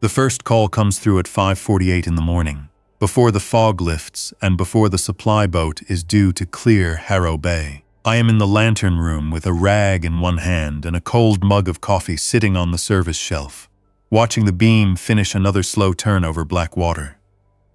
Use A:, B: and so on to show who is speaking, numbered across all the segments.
A: The first call comes through at 5:48 in the morning, before the fog lifts and before the supply boat is due to clear Harrow Bay. I am in the lantern room with a rag in one hand and a cold mug of coffee sitting on the service shelf, watching the beam finish another slow turn over black water.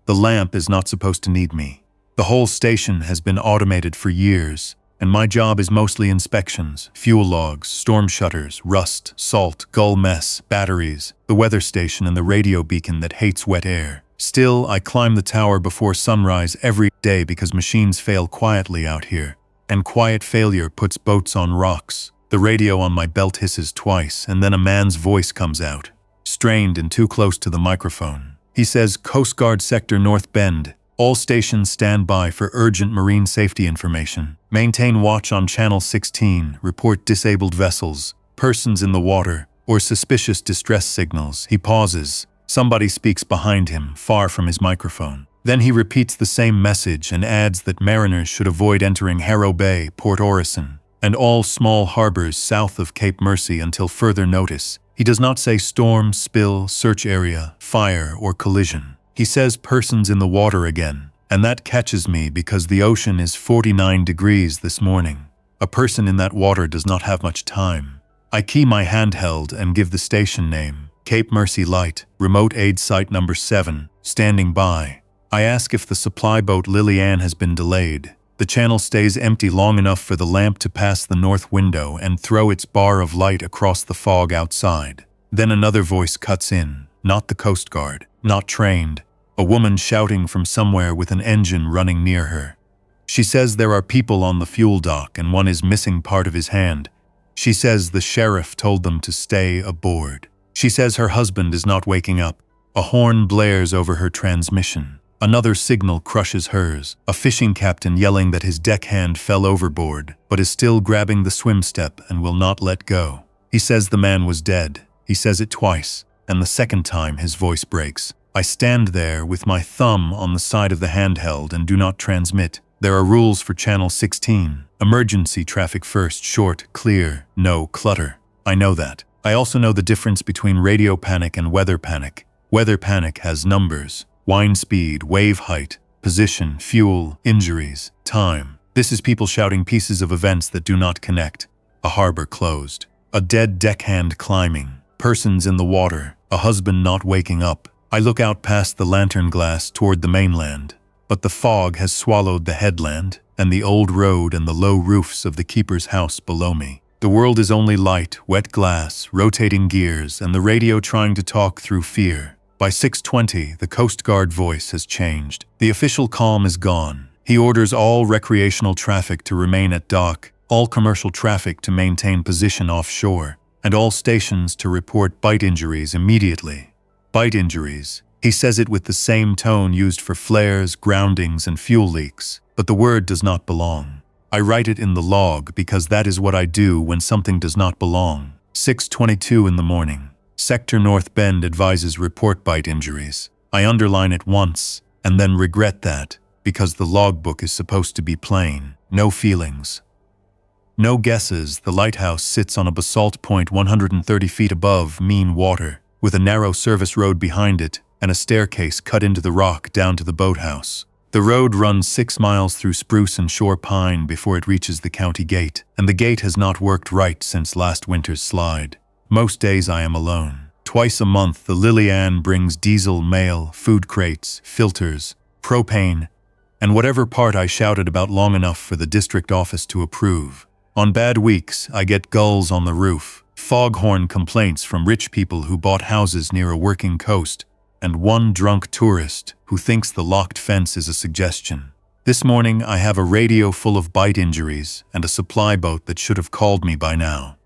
A: The lamp is not supposed to need me. The whole station has been automated for years, and my job is mostly inspections, fuel logs, storm shutters, rust, salt, gull mess, batteries, the weather station and the radio beacon that hates wet air. Still, I climb the tower before sunrise every day because machines fail quietly out here, and quiet failure puts boats on rocks. The radio on my belt hisses twice, and then a man's voice comes out, strained and too close to the microphone. He says, "Coast Guard Sector North Bend. All stations stand by for urgent marine safety information. Maintain watch on Channel 16, report disabled vessels, persons in the water, or suspicious distress signals." He pauses. Somebody speaks behind him, far from his microphone. Then he repeats the same message and adds that mariners should avoid entering Harrow Bay, Port Orison, and all small harbors south of Cape Mercy until further notice. He does not say storm, spill, search area, fire, or collision. He says persons in the water again, and that catches me because the ocean is 49 degrees this morning. A person in that water does not have much time. I key my handheld and give the station name, Cape Mercy Light, remote aid site number 7, standing by. I ask if the supply boat Lily Ann has been delayed. The channel stays empty long enough for the lamp to pass the north window and throw its bar of light across the fog outside. Then another voice cuts in, not the Coast Guard, not trained, a woman shouting from somewhere with an engine running near her. She says there are people on the fuel dock and one is missing part of his hand. She says the sheriff told them to stay aboard. She says her husband is not waking up. A horn blares over her transmission. Another signal crushes hers, a fishing captain yelling that his deckhand fell overboard, but is still grabbing the swim step and will not let go. He says the man was dead. He says it twice, and the second time his voice breaks. I stand there with my thumb on the side of the handheld and do not transmit. There are rules for Channel 16. Emergency traffic first, short, clear, no clutter. I know that. I also know the difference between radio panic and weather panic. Weather panic has numbers, wind speed, wave height, position, fuel, injuries, time. This is people shouting pieces of events that do not connect. A harbor closed. A dead deckhand climbing. Persons in the water. A husband not waking up. I look out past the lantern glass toward the mainland, but the fog has swallowed the headland and the old road and the low roofs of the keeper's house below me. The world is only light, wet glass, rotating gears, and the radio trying to talk through fear. By 6:20, the Coast Guard voice has changed. The official calm is gone. He orders all recreational traffic to remain at dock, all commercial traffic to maintain position offshore, and all stations to report bite injuries immediately. Bite injuries. He says it with the same tone used for flares, groundings, and fuel leaks, but the word does not belong. I write it in the log because that is what I do when something does not belong. 6:22 in the morning. Sector North Bend advises report bite injuries. I underline it once, and then regret that, because the logbook is supposed to be plain. No feelings. No guesses. The lighthouse sits on a basalt point 130 feet above mean water, with a narrow service road behind it and a staircase cut into the rock down to the boathouse. The road runs 6 miles through spruce and shore pine before it reaches the county gate, and the gate has not worked right since last winter's slide. Most days I am alone. Twice a month the Lily Ann brings diesel, mail, food crates, filters, propane, and whatever part I shouted about long enough for the district office to approve. On bad weeks, I get gulls on the roof, foghorn complaints from rich people who bought houses near a working coast, and one drunk tourist who thinks the locked fence is a suggestion. This morning I have a radio full of bite injuries and a supply boat that should have called me by now.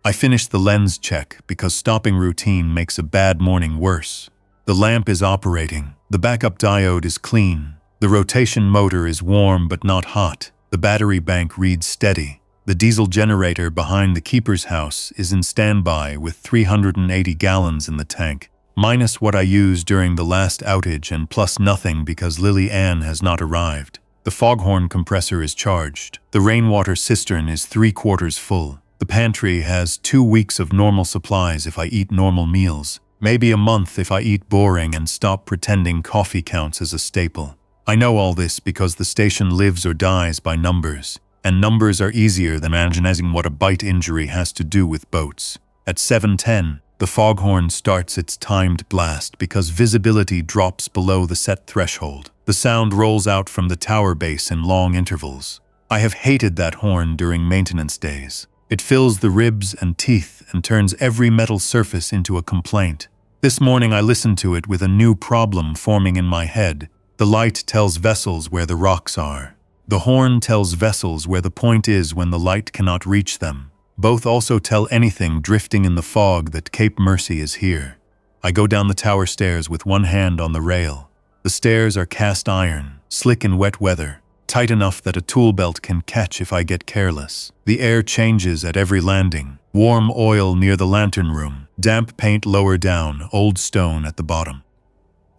A: I finished the lens check because stopping routine makes a bad morning worse. The lamp is operating. The backup diode is clean. The rotation motor is warm but not hot. The battery bank reads steady. The diesel generator behind the keeper's house is in standby with 380 gallons in the tank, minus what I used during the last outage and plus nothing because Lily Ann has not arrived. The foghorn compressor is charged. The rainwater cistern is 3/4 full. The pantry has 2 weeks of normal supplies if I eat normal meals. Maybe a month if I eat boring and stop pretending coffee counts as a staple. I know all this because the station lives or dies by numbers, and numbers are easier than imagining what a bite injury has to do with boats. At 7:10, the foghorn starts its timed blast because visibility drops below the set threshold. The sound rolls out from the tower base in long intervals. I have hated that horn during maintenance days. It fills the ribs and teeth and turns every metal surface into a complaint. This morning I listened to it with a new problem forming in my head. The light tells vessels where the rocks are. The horn tells vessels where the point is when the light cannot reach them. Both also tell anything drifting in the fog that Cape Mercy is here. I go down the tower stairs with one hand on the rail. The stairs are cast iron, slick in wet weather, tight enough that a tool belt can catch if I get careless. The air changes at every landing. Warm oil near the lantern room, damp paint lower down, old stone at the bottom.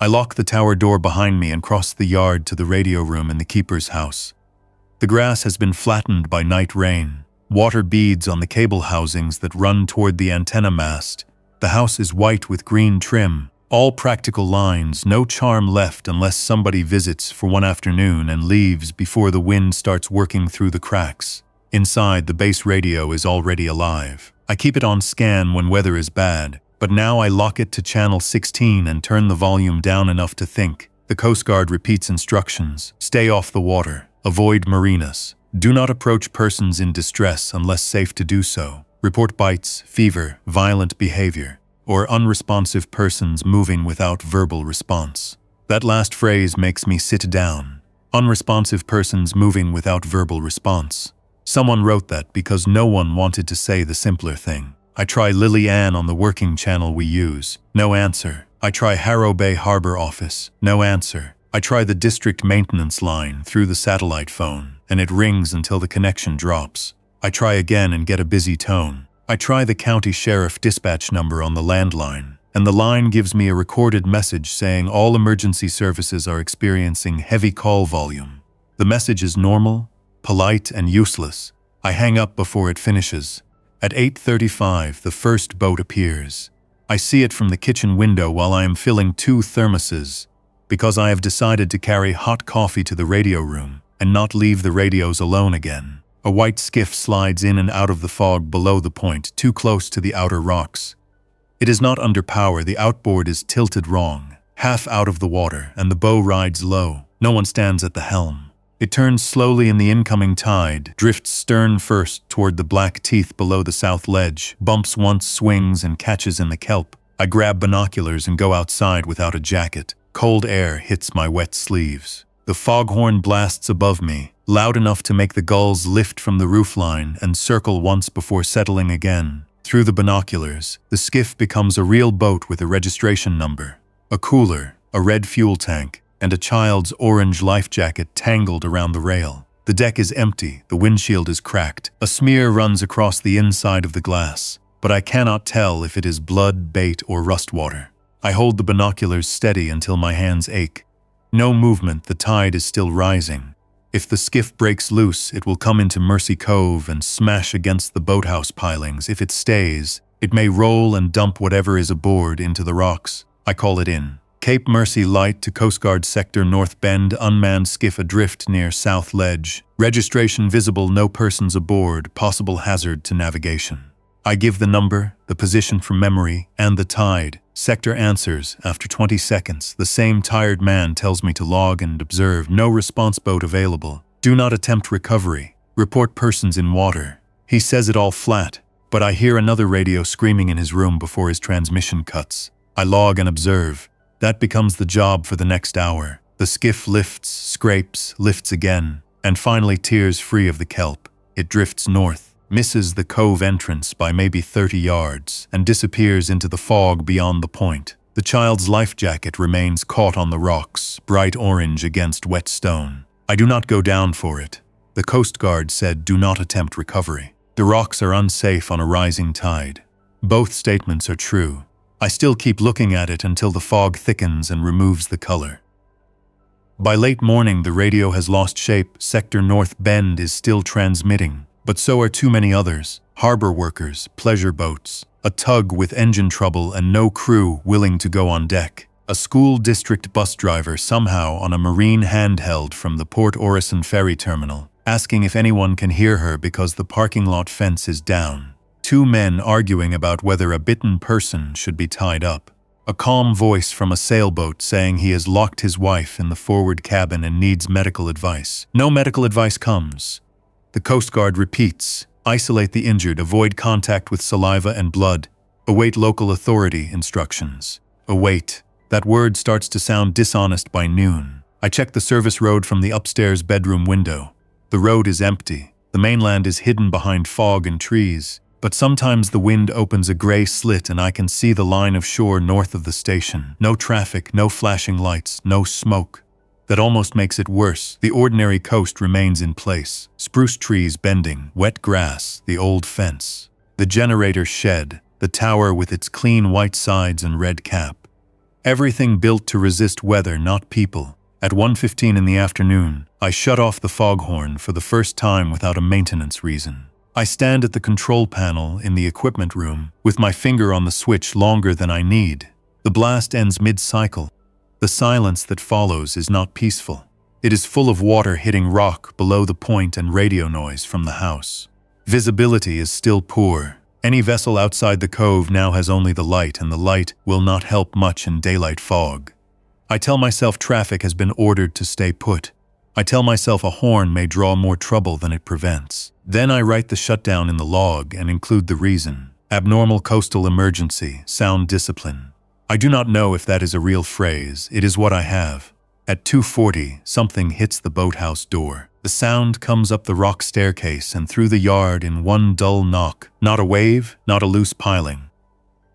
A: I lock the tower door behind me and cross the yard to the radio room in the keeper's house. The grass has been flattened by night rain. Water beads on the cable housings that run toward the antenna mast. The house is white with green trim. All practical lines, no charm left unless somebody visits for one afternoon and leaves before the wind starts working through the cracks. Inside, the base radio is already alive. I keep it on scan when weather is bad, but now I lock it to channel 16 and turn the volume down enough to think. The Coast Guard repeats instructions. Stay off the water. Avoid marinas. Do not approach persons in distress unless safe to do so. Report bites, fever, violent behavior, or unresponsive persons moving without verbal response. That last phrase makes me sit down. Unresponsive persons moving without verbal response. Someone wrote that because no one wanted to say the simpler thing. I try Lily Ann on the working channel we use. No answer. I try Harrow Bay Harbor office. No answer. I try the district maintenance line through the satellite phone, and it rings until the connection drops. I try again and get a busy tone. I try the county sheriff dispatch number on the landline, and the line gives me a recorded message saying all emergency services are experiencing heavy call volume. The message is normal, polite, and useless. I hang up before it finishes. At 8:35, the first boat appears. I see it from the kitchen window while I am filling 2 thermoses, because I have decided to carry hot coffee to the radio room and not leave the radios alone again. A white skiff slides in and out of the fog below the point, too close to the outer rocks. It is not under power, the outboard is tilted wrong, half out of the water, and the bow rides low. No one stands at the helm. It turns slowly in the incoming tide, drifts stern first toward the black teeth below the south ledge, bumps once, swings, and catches in the kelp. I grab binoculars and go outside without a jacket. Cold air hits my wet sleeves. The foghorn blasts above me, loud enough to make the gulls lift from the roofline and circle once before settling again. Through the binoculars, the skiff becomes a real boat with a registration number, a cooler, a red fuel tank, and a child's orange life jacket tangled around the rail. The deck is empty, the windshield is cracked. A smear runs across the inside of the glass, but I cannot tell if it is blood, bait, or rust water. I hold the binoculars steady until my hands ache. No movement, the tide is still rising. If the skiff breaks loose, it will come into Mercy Cove and smash against the boathouse pilings. If it stays, it may roll and dump whatever is aboard into the rocks. I call it in. Cape Mercy Light to Coast Guard Sector North Bend, unmanned skiff adrift near South Ledge. Registration visible, no persons aboard, possible hazard to navigation. I give the number, the position from memory, and the tide. Sector answers. After 20 seconds, the same tired man tells me to log and observe. No response boat available. Do not attempt recovery. Report persons in water. He says it all flat, but I hear another radio screaming in his room before his transmission cuts. I log and observe. That becomes the job for the next hour. The skiff lifts, scrapes, lifts again, and finally tears free of the kelp. It drifts north, misses the cove entrance by maybe 30 yards, and disappears into the fog beyond the point. The child's life jacket remains caught on the rocks, bright orange against wet stone. I do not go down for it. The Coast Guard said do not attempt recovery. The rocks are unsafe on a rising tide. Both statements are true. I still keep looking at it until the fog thickens and removes the color. By late morning, the radio has lost shape. Sector North Bend is still transmitting, but so are too many others. harbor workers, pleasure boats, a tug with engine trouble and no crew willing to go on deck, a school district bus driver somehow on a marine handheld from the Port Orison ferry terminal, asking if anyone can hear her because the parking lot fence is down. Two men arguing about whether a bitten person should be tied up. A calm voice from a sailboat saying he has locked his wife in the forward cabin and needs medical advice. No medical advice comes. The Coast Guard repeats, isolate the injured, avoid contact with saliva and blood, await local authority instructions. Await. That word starts to sound dishonest by noon. I check the service road from the upstairs bedroom window. The road is empty. The mainland is hidden behind fog and trees. But sometimes the wind opens a gray slit and I can see the line of shore north of the station. No traffic, no flashing lights, no smoke. That almost makes it worse. The ordinary coast remains in place. Spruce trees bending, wet grass, the old fence. The generator shed, the tower with its clean white sides and red cap. Everything built to resist weather, not people. At 1:15 in the afternoon, I shut off the foghorn for the first time without a maintenance reason. I stand at the control panel in the equipment room, with my finger on the switch longer than I need. The blast ends mid-cycle. The silence that follows is not peaceful. It is full of water hitting rock below the point and radio noise from the house. Visibility is still poor. Any vessel outside the cove now has only the light, and the light will not help much in daylight fog. I tell myself traffic has been ordered to stay put. I tell myself a horn may draw more trouble than it prevents. Then I write the shutdown in the log and include the reason. Abnormal coastal emergency, sound discipline. I do not know if that is a real phrase. It is what I have. At 2:40, something hits the boathouse door. The sound comes up the rock staircase and through the yard in one dull knock. Not a wave, not a loose piling.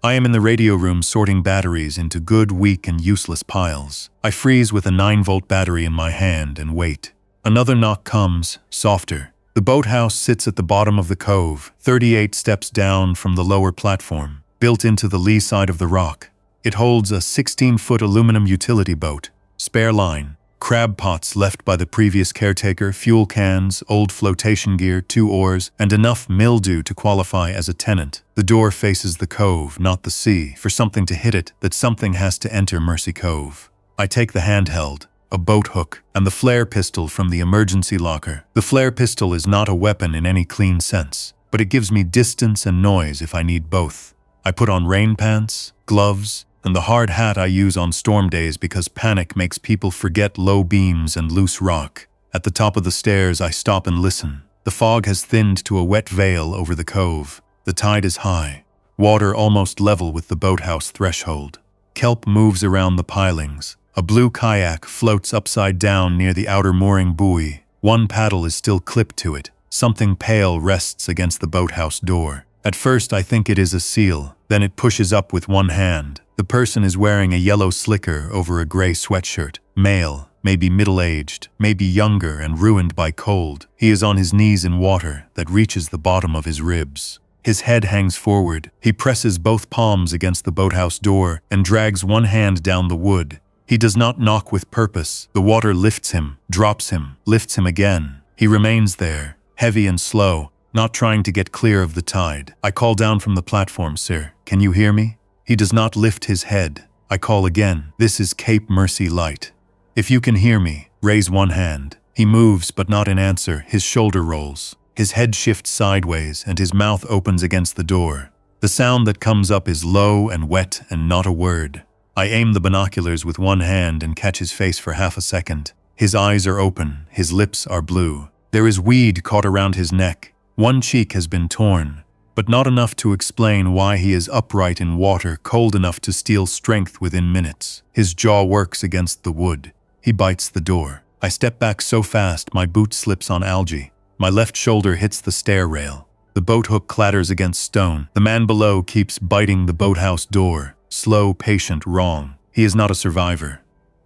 A: I am in the radio room sorting batteries into good, weak, and useless piles. I freeze with a 9-volt battery in my hand and wait. Another knock comes, softer. The boathouse sits at the bottom of the cove, 38 steps down from the lower platform, built into the lee side of the rock. It holds a 16-foot aluminum utility boat, spare line, crab pots left by the previous caretaker, fuel cans, old flotation gear, 2 oars, and enough mildew to qualify as a tenant. The door faces the cove, not the sea. For something to hit it, that something has to enter Mercy Cove. I take the handheld, a boat hook, and the flare pistol from the emergency locker. The flare pistol is not a weapon in any clean sense, but it gives me distance and noise if I need both. I put on rain pants, gloves, and the hard hat I use on storm days because panic makes people forget low beams and loose rock. At the top of the stairs, I stop and listen. The fog has thinned to a wet veil over the cove. The tide is high, water almost level with the boathouse threshold. Kelp moves around the pilings. A blue kayak floats upside down near the outer mooring buoy. One paddle is still clipped to it. Something pale rests against the boathouse door. At first I think it is a seal, then it pushes up with one hand. The person is wearing a yellow slicker over a gray sweatshirt. Male, maybe middle-aged, maybe younger and ruined by cold. He is on his knees in water that reaches the bottom of his ribs. His head hangs forward. He presses both palms against the boathouse door and drags one hand down the wood. He does not knock with purpose. The water lifts him, drops him, lifts him again. He remains there, heavy and slow, not trying to get clear of the tide. I call down from the platform, "Sir, can you hear me?" He does not lift his head. I call again. This is Cape Mercy Light. "If you can hear me, raise one hand." He moves, but not in answer. His shoulder rolls. His head shifts sideways, and his mouth opens against the door. The sound that comes up is low and wet and not a word. I aim the binoculars with one hand and catch his face for half a second. His eyes are open. His lips are blue. There is weed caught around his neck. One cheek has been torn, but not enough to explain why he is upright in water cold enough to steal strength within minutes. His jaw works against the wood. He bites the door. I step back so fast my boot slips on algae. My left shoulder hits the stair rail. The boat hook clatters against stone. The man below keeps biting the boathouse door. Slow, patient, wrong. He is not a survivor.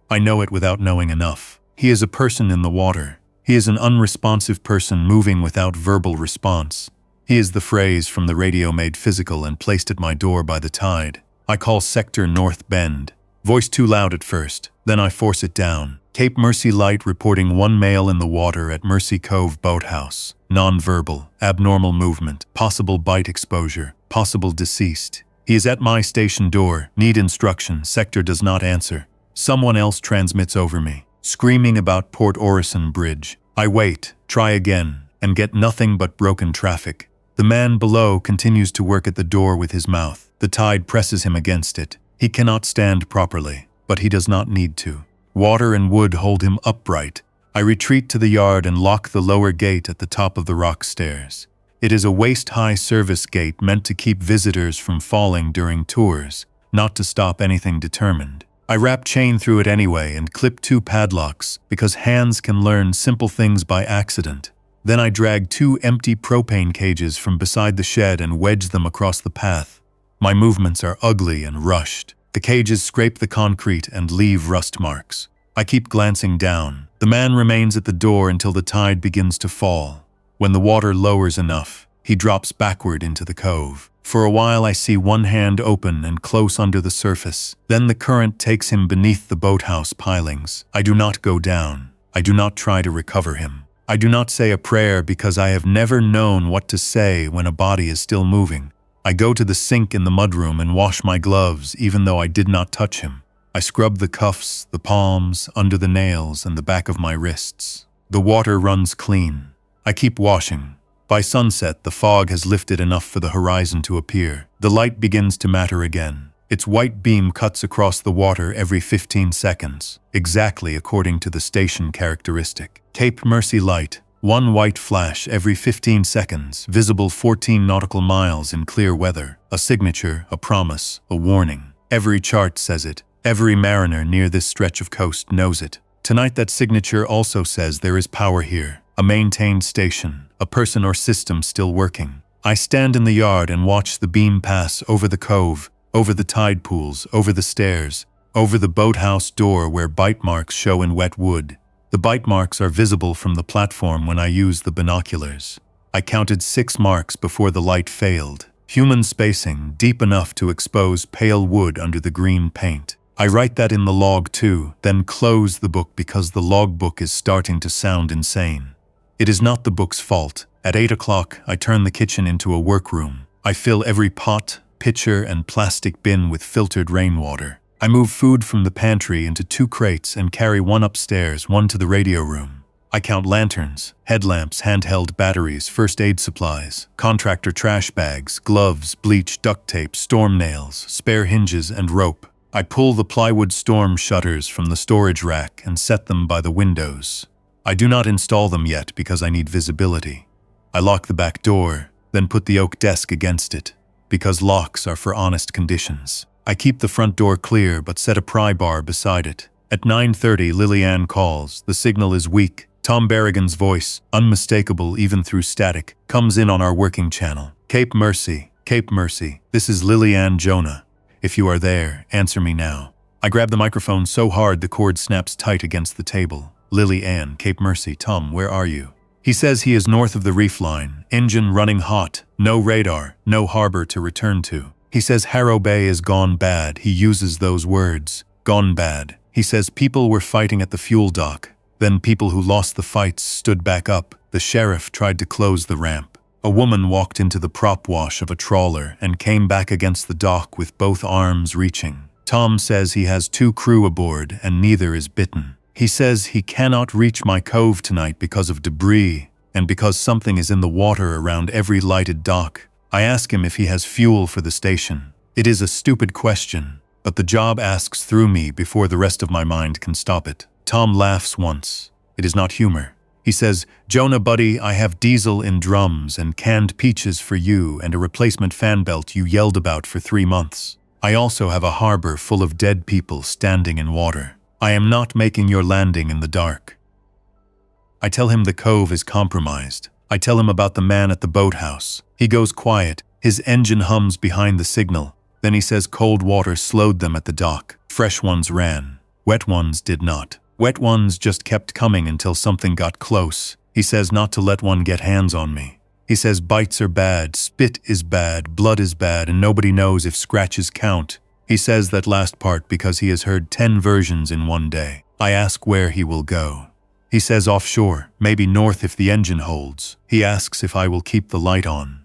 A: I know it without knowing enough. He is a person in the water. He is an unresponsive person moving without verbal response. He is the phrase from the radio made physical and placed at my door by the tide. I call sector North Bend. Voice too loud at first, then I force it down. Cape Mercy Light reporting one male in the water at Mercy Cove Boathouse. Non-verbal, abnormal movement, possible bite exposure, possible deceased. He is at my station door, need instruction, sector does not answer. Someone else transmits over me, screaming about Port Orison Bridge. I wait, try again, and get nothing but broken traffic. The man below continues to work at the door with his mouth. The tide presses him against it. He cannot stand properly, but he does not need to. Water and wood hold him upright. I retreat to the yard and lock the lower gate at the top of the rock stairs. It is a waist-high service gate meant to keep visitors from falling during tours, not to stop anything determined. I wrap chain through it anyway and clip 2 padlocks because hands can learn simple things by accident. Then I drag 2 empty propane cages from beside the shed and wedge them across the path. My movements are ugly and rushed. The cages scrape the concrete and leave rust marks. I keep glancing down. The man remains at the door until the tide begins to fall. When the water lowers enough, he drops backward into the cove. For a while I see one hand open and close under the surface. Then the current takes him beneath the boathouse pilings. I do not go down. I do not try to recover him. I do not say a prayer because I have never known what to say when a body is still moving. I go to the sink in the mudroom and wash my gloves even though I did not touch him. I scrub the cuffs, the palms, under the nails, and the back of my wrists. The water runs clean. I keep washing. By sunset, the fog has lifted enough for the horizon to appear. The light begins to matter again. Its white beam cuts across the water every 15 seconds, exactly according to the station characteristic. Cape Mercy Light. One white flash every 15 seconds, visible 14 nautical miles in clear weather. A signature, a promise, a warning. Every chart says it. Every mariner near this stretch of coast knows it. Tonight that signature also says there is power here. A maintained station, a person or system still working. I stand in the yard and watch the beam pass over the cove, over the tide pools, over the stairs, over the boathouse door where bite marks show in wet wood. The bite marks are visible from the platform when I use the binoculars. I counted 6 marks before the light failed. Human spacing, deep enough to expose pale wood under the green paint. I write that in the log too, then close the book because the logbook is starting to sound insane. It is not the book's fault. At 8 o'clock, I turn the kitchen into a workroom. I fill every pot, pitcher, and plastic bin with filtered rainwater. I move food from the pantry into 2 crates and carry one upstairs, one to the radio room. I count lanterns, headlamps, handheld batteries, first aid supplies, contractor trash bags, gloves, bleach, duct tape, storm nails, spare hinges, and rope. I pull the plywood storm shutters from the storage rack and set them by the windows. I do not install them yet because I need visibility. I lock the back door, then put the oak desk against it, because locks are for honest conditions. I keep the front door clear but set a pry bar beside it. At 9:30, Lillian calls. The signal is weak. Tom Berrigan's voice, unmistakable even through static, comes in on our working channel. Cape Mercy, this is Lillian Jonah. If you are there, answer me now. I grab the microphone so hard the cord snaps tight against the table. Lillian, Cape Mercy, Tom, where are you? He says he is north of the reef line, engine running hot, no radar, no harbor to return to. He says Harrow Bay is gone bad. He uses those words, gone bad. He says people were fighting at the fuel dock. Then people who lost the fights stood back up. The sheriff tried to close the ramp. A woman walked into the prop wash of a trawler and came back against the dock with both arms reaching. Tom says he has 2 crew aboard and neither is bitten. He says he cannot reach my cove tonight because of debris and because something is in the water around every lighted dock. I ask him if he has fuel for the station. It is a stupid question, but the job asks through me before the rest of my mind can stop it. Tom laughs once. It is not humor. He says, Jonah buddy, I have diesel in drums and canned peaches for you and a replacement fan belt you yelled about for 3 months. I also have a harbor full of dead people standing in water. I am not making your landing in the dark. I tell him the cove is compromised. I tell him about the man at the boathouse. He goes quiet. His engine hums behind the signal. Then he says cold water slowed them at the dock. Fresh ones ran. Wet ones did not. Wet ones just kept coming until something got close. He says not to let one get hands on me. He says bites are bad, spit is bad, blood is bad, and nobody knows if scratches count. He says that last part because he has heard 10 versions in one day. I ask where he will go. He says offshore, maybe north if the engine holds. He asks if I will keep the light on.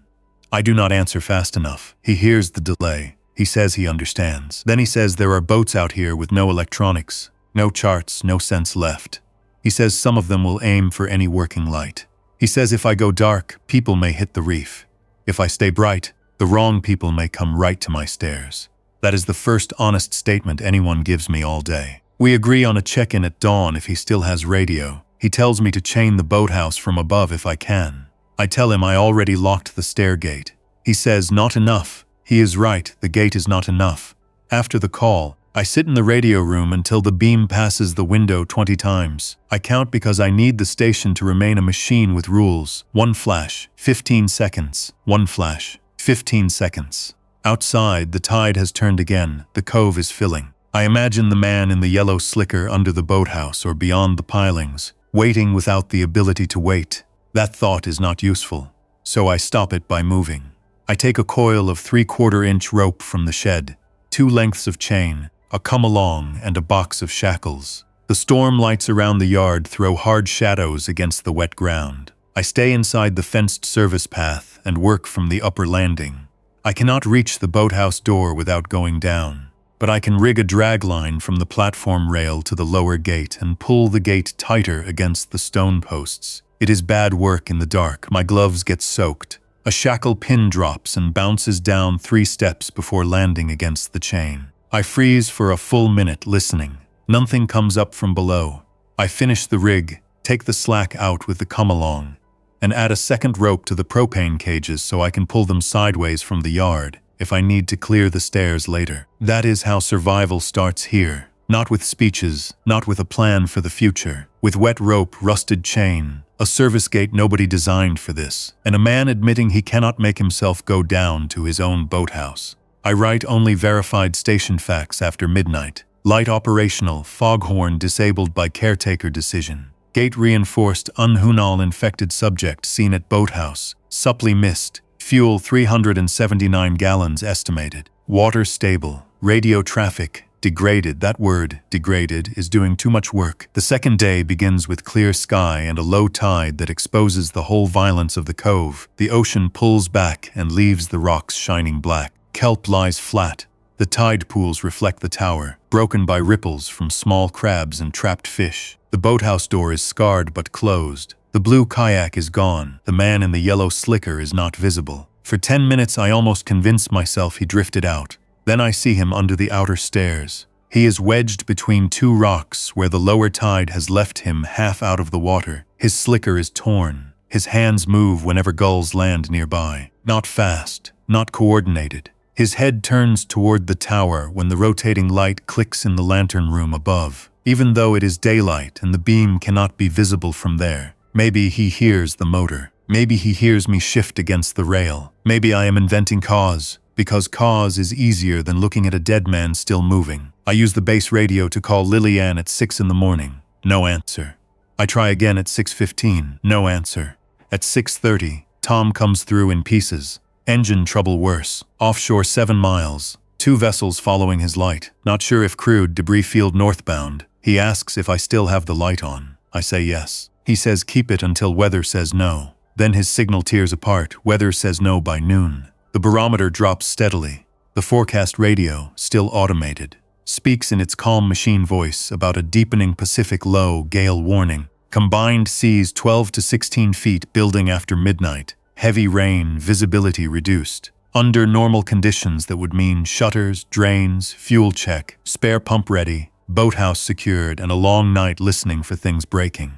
A: I do not answer fast enough. He hears the delay. He says he understands. Then he says there are boats out here with no electronics, no charts, no sense left. He says some of them will aim for any working light. He says if I go dark, people may hit the reef. If I stay bright, the wrong people may come right to my stairs. That is the first honest statement anyone gives me all day. We agree on a check-in at dawn if he still has radio. He tells me to chain the boathouse from above if I can. I tell him I already locked the stair gate. He says not enough. He is right, the gate is not enough. After the call, I sit in the radio room until the beam passes the window 20 times. I count because I need the station to remain a machine with rules. 1 flash, 15 seconds. 1 flash, 15 seconds. Outside, the tide has turned again. The cove is filling. I imagine the man in the yellow slicker under the boathouse or beyond the pilings, waiting without the ability to wait. That thought is not useful, so I stop it by moving. I take a coil of 3/4-inch rope from the shed, 2 lengths of chain, a come-along, and a box of shackles. The storm lights around the yard throw hard shadows against the wet ground. I stay inside the fenced service path and work from the upper landing. I cannot reach the boathouse door without going down, but I can rig a drag line from the platform rail to the lower gate and pull the gate tighter against the stone posts. It is bad work in the dark. My gloves get soaked. A shackle pin drops and bounces down 3 steps before landing against the chain. I freeze for a full minute listening. Nothing comes up from below. I finish the rig, take the slack out with the come-along, and add a second rope to the propane cages so I can pull them sideways from the yard if I need to clear the stairs later. That is how survival starts here. Not with speeches, not with a plan for the future. With wet rope, rusted chain, a service gate nobody designed for this, and a man admitting he cannot make himself go down to his own boathouse. I write only verified station facts after midnight. Light operational, foghorn disabled by caretaker decision. Gate reinforced, unhunal infected subject seen at boathouse. Supply missed. Fuel 379 gallons estimated. Water stable. Radio traffic degraded. That word, degraded, is doing too much work. The second day begins with clear sky and a low tide that exposes the whole violence of the cove. The ocean pulls back and leaves the rocks shining black. Kelp lies flat. The tide pools reflect the tower, broken by ripples from small crabs and trapped fish. The boathouse door is scarred but closed. The blue kayak is gone. The man in the yellow slicker is not visible. For 10 minutes I almost convince myself he drifted out. Then I see him under the outer stairs. He is wedged between 2 rocks where the lower tide has left him half out of the water. His slicker is torn. His hands move whenever gulls land nearby. Not fast, not coordinated. His head turns toward the tower when the rotating light clicks in the lantern room above. Even though it is daylight and the beam cannot be visible from there, maybe he hears the motor. Maybe he hears me shift against the rail. Maybe I am inventing cause, because cause is easier than looking at a dead man still moving. I use the base radio to call Lillian at 6 in the morning. No answer. I try again at 6:15. No answer. At 6:30, Tom comes through in pieces. Engine trouble worse. Offshore 7 miles. 2 vessels following his light. Not sure if crewed, debris field northbound. He asks if I still have the light on. I say yes. He says keep it until weather says no. Then his signal tears apart. Weather says no by noon. The barometer drops steadily. The forecast radio, still automated, speaks in its calm machine voice about a deepening Pacific low gale warning. Combined seas 12 to 16 feet building after midnight. Heavy rain, visibility reduced. Under normal conditions that would mean shutters, drains, fuel check, spare pump ready, boathouse secured, and a long night listening for things breaking.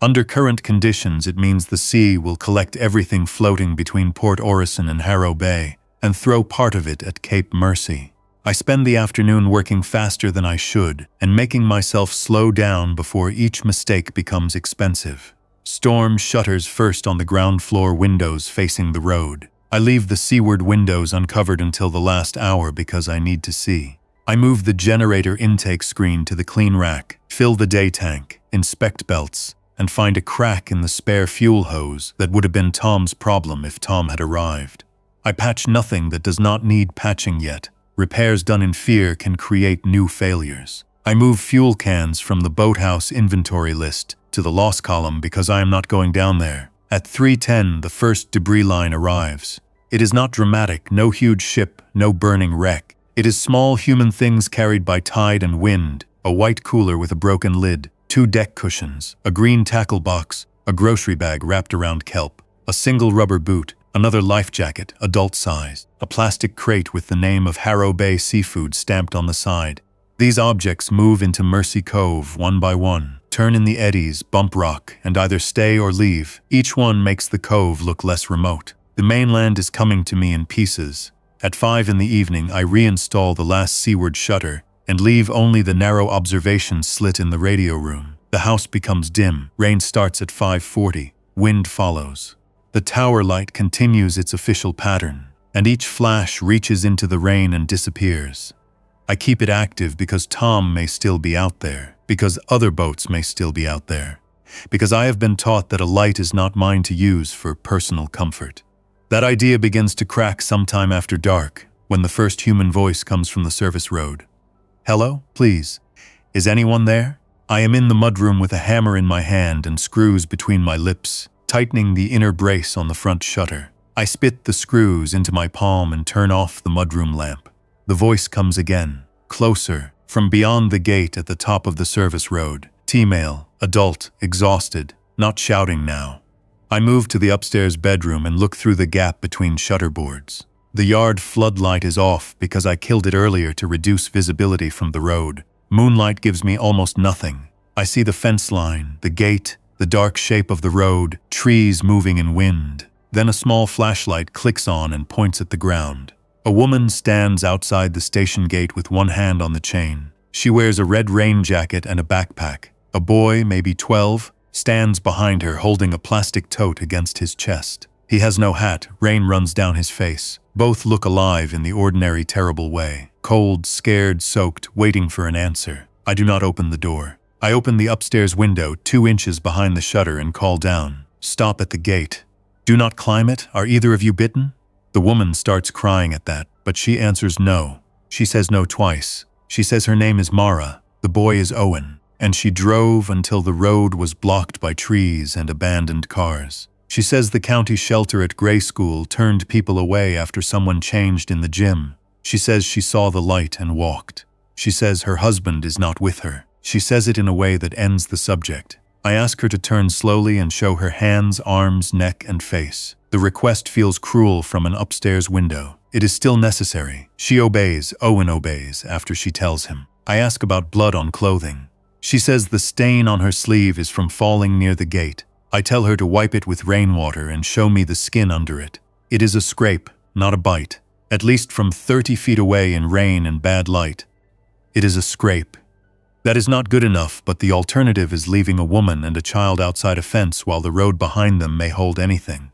A: Under current conditions, it means the sea will collect everything floating between Port Orison and Harrow Bay and throw part of it at Cape Mercy. I spend the afternoon working faster than I should and making myself slow down before each mistake becomes expensive. Storm shutters first on the ground floor windows facing the road. I leave the seaward windows uncovered until the last hour because I need to see. I move the generator intake screen to the clean rack, fill the day tank, inspect belts, and find a crack in the spare fuel hose that would have been Tom's problem if Tom had arrived. I patch nothing that does not need patching yet. Repairs done in fear can create new failures. I move fuel cans from the boathouse inventory list to the loss column because I am not going down there. At 3:10, the first debris line arrives. It is not dramatic, no huge ship, no burning wreck. It is small human things carried by tide and wind, a white cooler with a broken lid, 2 deck cushions, a green tackle box, a grocery bag wrapped around kelp, a single rubber boot, another life jacket, adult size, a plastic crate with the name of Harrow Bay Seafood stamped on the side. These objects move into Mercy Cove one by one, turn in the eddies, bump rock, and either stay or leave. Each one makes the cove look less remote. The mainland is coming to me in pieces. At 5 in the evening, I reinstall the last seaward shutter and leave only the narrow observation slit in the radio room. The house becomes dim. Rain starts at 5:40. Wind follows. The tower light continues its official pattern, and each flash reaches into the rain and disappears. I keep it active because Tom may still be out there, because other boats may still be out there, because I have been taught that a light is not mine to use for personal comfort. That idea begins to crack sometime after dark, when the first human voice comes from the service road. "Hello, please. Is anyone there?" I am in the mudroom with a hammer in my hand and screws between my lips, tightening the inner brace on the front shutter. I spit the screws into my palm and turn off the mudroom lamp. The voice comes again, closer, from beyond the gate at the top of the service road. Female, adult, exhausted, not shouting now. I move to the upstairs bedroom and look through the gap between shutterboards. The yard floodlight is off because I killed it earlier to reduce visibility from the road. Moonlight gives me almost nothing. I see the fence line, the gate, the dark shape of the road, trees moving in wind. Then a small flashlight clicks on and points at the ground. A woman stands outside the station gate with one hand on the chain. She wears a red rain jacket and a backpack. A boy, maybe 12, stands behind her holding a plastic tote against his chest. He has no hat, rain runs down his face. Both look alive in the ordinary terrible way. Cold, scared, soaked, waiting for an answer. I do not open the door. I open the upstairs window 2 inches behind the shutter and call down. "Stop at the gate. Do not climb it. Are either of you bitten?" The woman starts crying at that, but she answers no. She says no twice. She says her name is Mara, the boy is Owen, and she drove until the road was blocked by trees and abandoned cars. She says the county shelter at Gray School turned people away after someone changed in the gym. She says she saw the light and walked. She says her husband is not with her. She says it in a way that ends the subject. I ask her to turn slowly and show her hands, arms, neck, and face. The request feels cruel from an upstairs window. It is still necessary. She obeys. Owen obeys after she tells him. I ask about blood on clothing. She says the stain on her sleeve is from falling near the gate. I tell her to wipe it with rainwater and show me the skin under it. It is a scrape, not a bite. At least from 30 feet away in rain and bad light. It is a scrape. That is not good enough, but the alternative is leaving a woman and a child outside a fence while the road behind them may hold anything.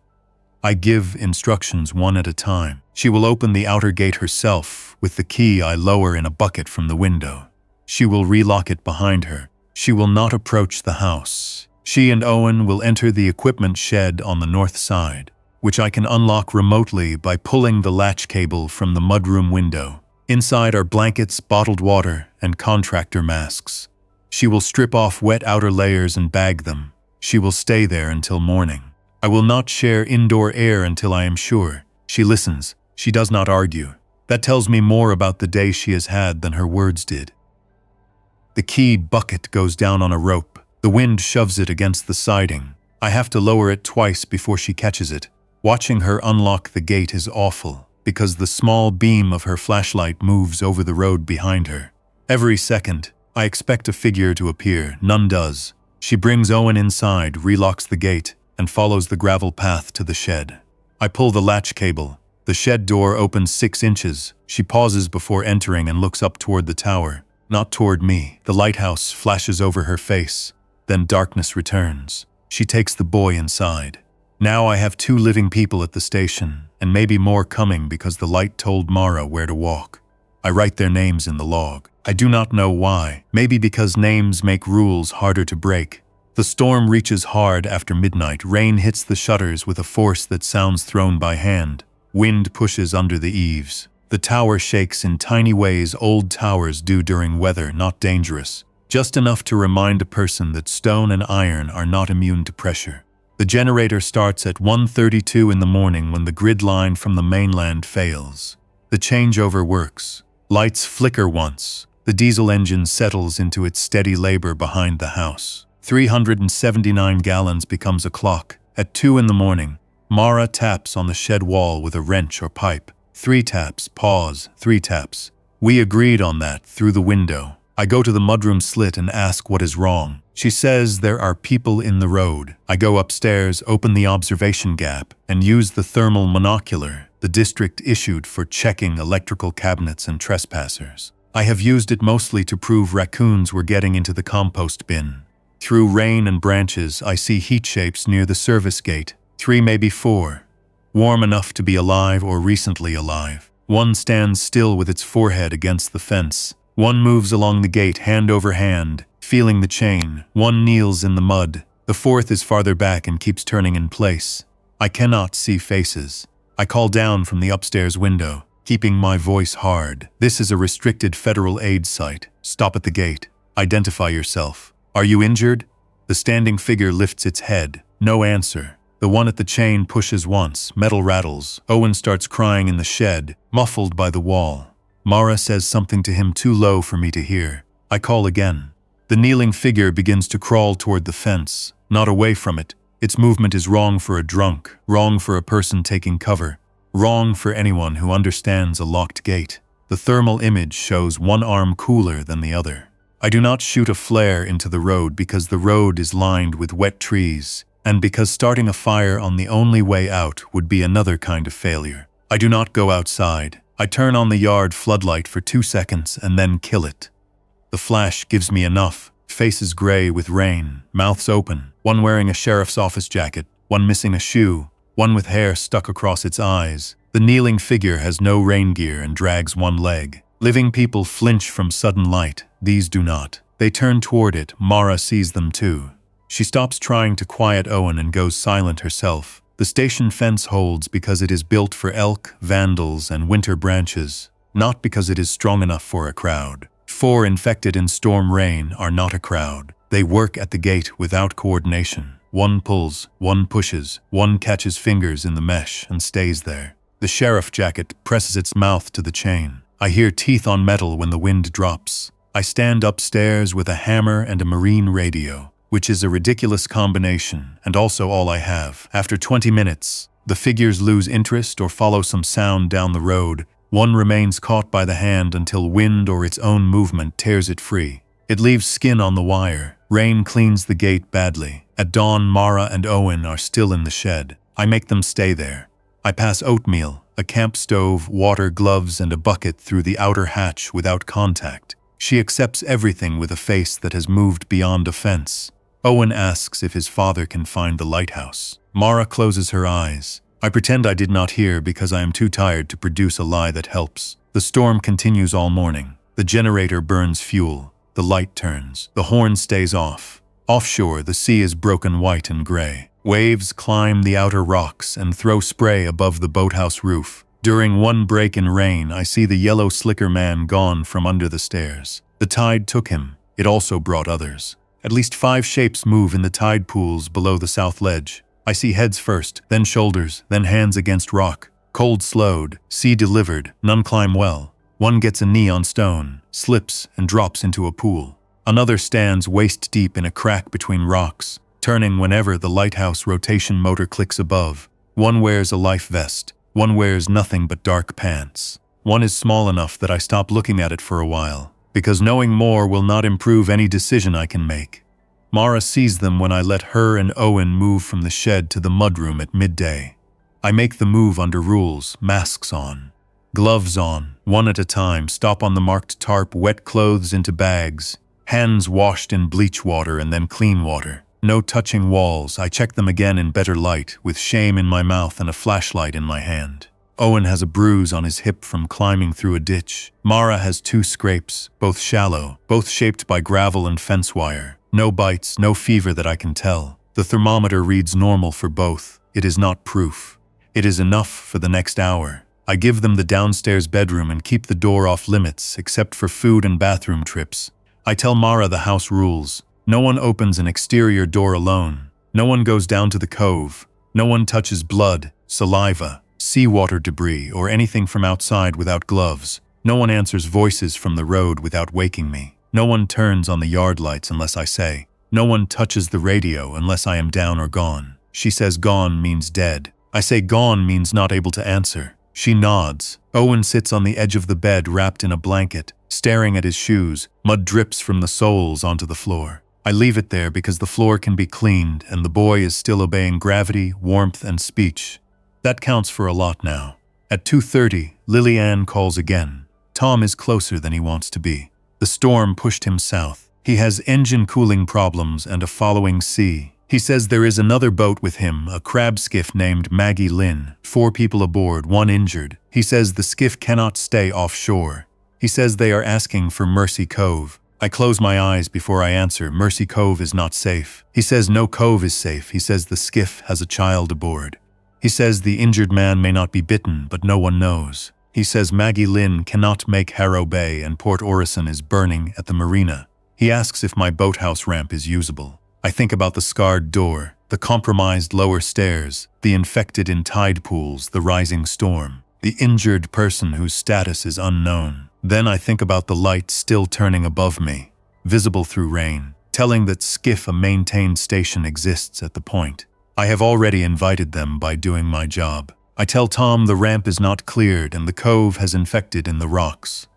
A: I give instructions one at a time. She will open the outer gate herself. With the key I lower in a bucket from the window. She will relock it behind her. She will not approach the house. She and Owen will enter the equipment shed on the north side, which I can unlock remotely by pulling the latch cable from the mudroom window. Inside are blankets, bottled water, and contractor masks. She will strip off wet outer layers and bag them. She will stay there until morning. I will not share indoor air until I am sure. She listens. She does not argue. That tells me more about the day she has had than her words did. The key bucket goes down on a rope. The wind shoves it against the siding. I have to lower it twice before she catches it. Watching her unlock the gate is awful, because the small beam of her flashlight moves over the road behind her. Every second, I expect a figure to appear. None does. She brings Owen inside, relocks the gate, and follows the gravel path to the shed. I pull the latch cable. The shed door opens 6 inches. She pauses before entering and looks up toward the tower, not toward me. The lighthouse flashes over her face. Then darkness returns. She takes the boy inside. Now I have 2 living people at the station, and maybe more coming because the light told Mara where to walk. I write their names in the log. I do not know why. Maybe because names make rules harder to break. The storm reaches hard after midnight. Rain hits the shutters with a force that sounds thrown by hand. Wind pushes under the eaves. The tower shakes in tiny ways old towers do during weather, not dangerous. Just enough to remind a person that stone and iron are not immune to pressure. The generator starts at 1:32 in the morning when the grid line from the mainland fails. The changeover works. Lights flicker once. The diesel engine settles into its steady labor behind the house. 379 gallons becomes a clock. At 2 in the morning, Mara taps on the shed wall with a wrench or pipe. 3 taps, pause, 3 taps. We agreed on that through the window. I go to the mudroom slit and ask what is wrong. She says there are people in the road. I go upstairs, open the observation gap, and use the thermal monocular the district issued for checking electrical cabinets and trespassers. I have used it mostly to prove raccoons were getting into the compost bin. Through rain and branches, I see heat shapes near the service gate. 3, maybe 4. Warm enough to be alive or recently alive. One stands still with its forehead against the fence. One moves along the gate hand over hand, feeling the chain. One kneels in the mud. The 4th is farther back and keeps turning in place. I cannot see faces. I call down from the upstairs window, keeping my voice hard. This is a restricted federal aid site. Stop at the gate. Identify yourself. Are you injured? The standing figure lifts its head. No answer. The one at the chain pushes once. Metal rattles. Owen starts crying in the shed, muffled by the wall. Mara says something to him too low for me to hear. I call again. The kneeling figure begins to crawl toward the fence, not away from it. Its movement is wrong for a drunk, wrong for a person taking cover, wrong for anyone who understands a locked gate. The thermal image shows one arm cooler than the other. I do not shoot a flare into the road because the road is lined with wet trees, and because starting a fire on the only way out would be another kind of failure. I do not go outside. I turn on the yard floodlight for 2 seconds and then kill it. The flash gives me enough. Faces gray with rain, mouths open, one wearing a sheriff's office jacket, one missing a shoe, one with hair stuck across its eyes. The kneeling figure has no rain gear and drags one leg. Living people flinch from sudden light. These do not. They turn toward it. Mara sees them too. She stops trying to quiet Owen and goes silent herself. The station fence holds because it is built for elk, vandals, and winter branches, not because it is strong enough for a crowd. 4 infected in storm rain are not a crowd. They work at the gate without coordination. One pulls, one pushes, one catches fingers in the mesh and stays there. The sheriff jacket presses its mouth to the chain. I hear teeth on metal when the wind drops. I stand upstairs with a hammer and a marine radio, which is a ridiculous combination and also all I have. After 20 minutes, the figures lose interest or follow some sound down the road. One remains caught by the hand until wind or its own movement tears it free. It leaves skin on the wire. Rain cleans the gate badly. At dawn, Mara and Owen are still in the shed. I make them stay there. I pass oatmeal, a camp stove, water, gloves, and a bucket through the outer hatch without contact. She accepts everything with a face that has moved beyond offense. Owen asks if his father can find the lighthouse. Mara closes her eyes. I pretend I did not hear because I am too tired to produce a lie that helps. The storm continues all morning. The generator burns fuel. The light turns. The horn stays off. Offshore, the sea is broken white and gray. Waves climb the outer rocks and throw spray above the boathouse roof. During one break in rain, I see the yellow slicker man gone from under the stairs. The tide took him. It also brought others. At least 5 shapes move in the tide pools below the south ledge. I see heads first, then shoulders, then hands against rock. Cold slowed, sea delivered, none climb well. One gets a knee on stone, slips, and drops into a pool. Another stands waist deep in a crack between rocks, turning whenever the lighthouse rotation motor clicks above. One wears a life vest. One wears nothing but dark pants. One is small enough that I stop looking at it for a while, because knowing more will not improve any decision I can make. Mara sees them when I let her and Owen move from the shed to the mudroom at midday. I make the move under rules, masks on, gloves on, one at a time, stop on the marked tarp, wet clothes into bags, hands washed in bleach water and then clean water. No touching walls. I check them again in better light, with shame in my mouth and a flashlight in my hand. Owen has a bruise on his hip from climbing through a ditch. Mara has 2 scrapes, both shallow, both shaped by gravel and fence wire. No bites, no fever that I can tell. The thermometer reads normal for both. It is not proof. It is enough for the next hour. I give them the downstairs bedroom and keep the door off limits except for food and bathroom trips. I tell Mara the house rules. No one opens an exterior door alone. No one goes down to the cove. No one touches blood, saliva, seawater debris, or anything from outside without gloves. No one answers voices from the road without waking me. No one turns on the yard lights unless I say. No one touches the radio unless I am down or gone. She says gone means dead. I say gone means not able to answer. She nods. Owen sits on the edge of the bed wrapped in a blanket, staring at his shoes. Mud drips from the soles onto the floor. I leave it there because the floor can be cleaned and the boy is still obeying gravity, warmth, and speech. That counts for a lot now. At 2:30, Lily-Ann calls again. Tom is closer than he wants to be. The storm pushed him south. He has engine cooling problems and a following sea. He says there is another boat with him, a crab skiff named Maggie Lynn. 4 people aboard, 1 injured. He says the skiff cannot stay offshore. He says they are asking for Mercy Cove. I close my eyes before I answer. Mercy Cove is not safe. He says no cove is safe. He says the skiff has a child aboard. He says the injured man may not be bitten, but no one knows. He says Maggie Lynn cannot make Harrow Bay and Port Orison is burning at the marina. He asks if my boathouse ramp is usable. I think about the scarred door, the compromised lower stairs, the infected in tide pools, the rising storm, the injured person whose status is unknown. Then I think about the light still turning above me, visible through rain, telling that skiff a maintained station exists at the point. I have already invited them by doing my job. I tell Tom the ramp is not cleared and the cove has infected in the rocks.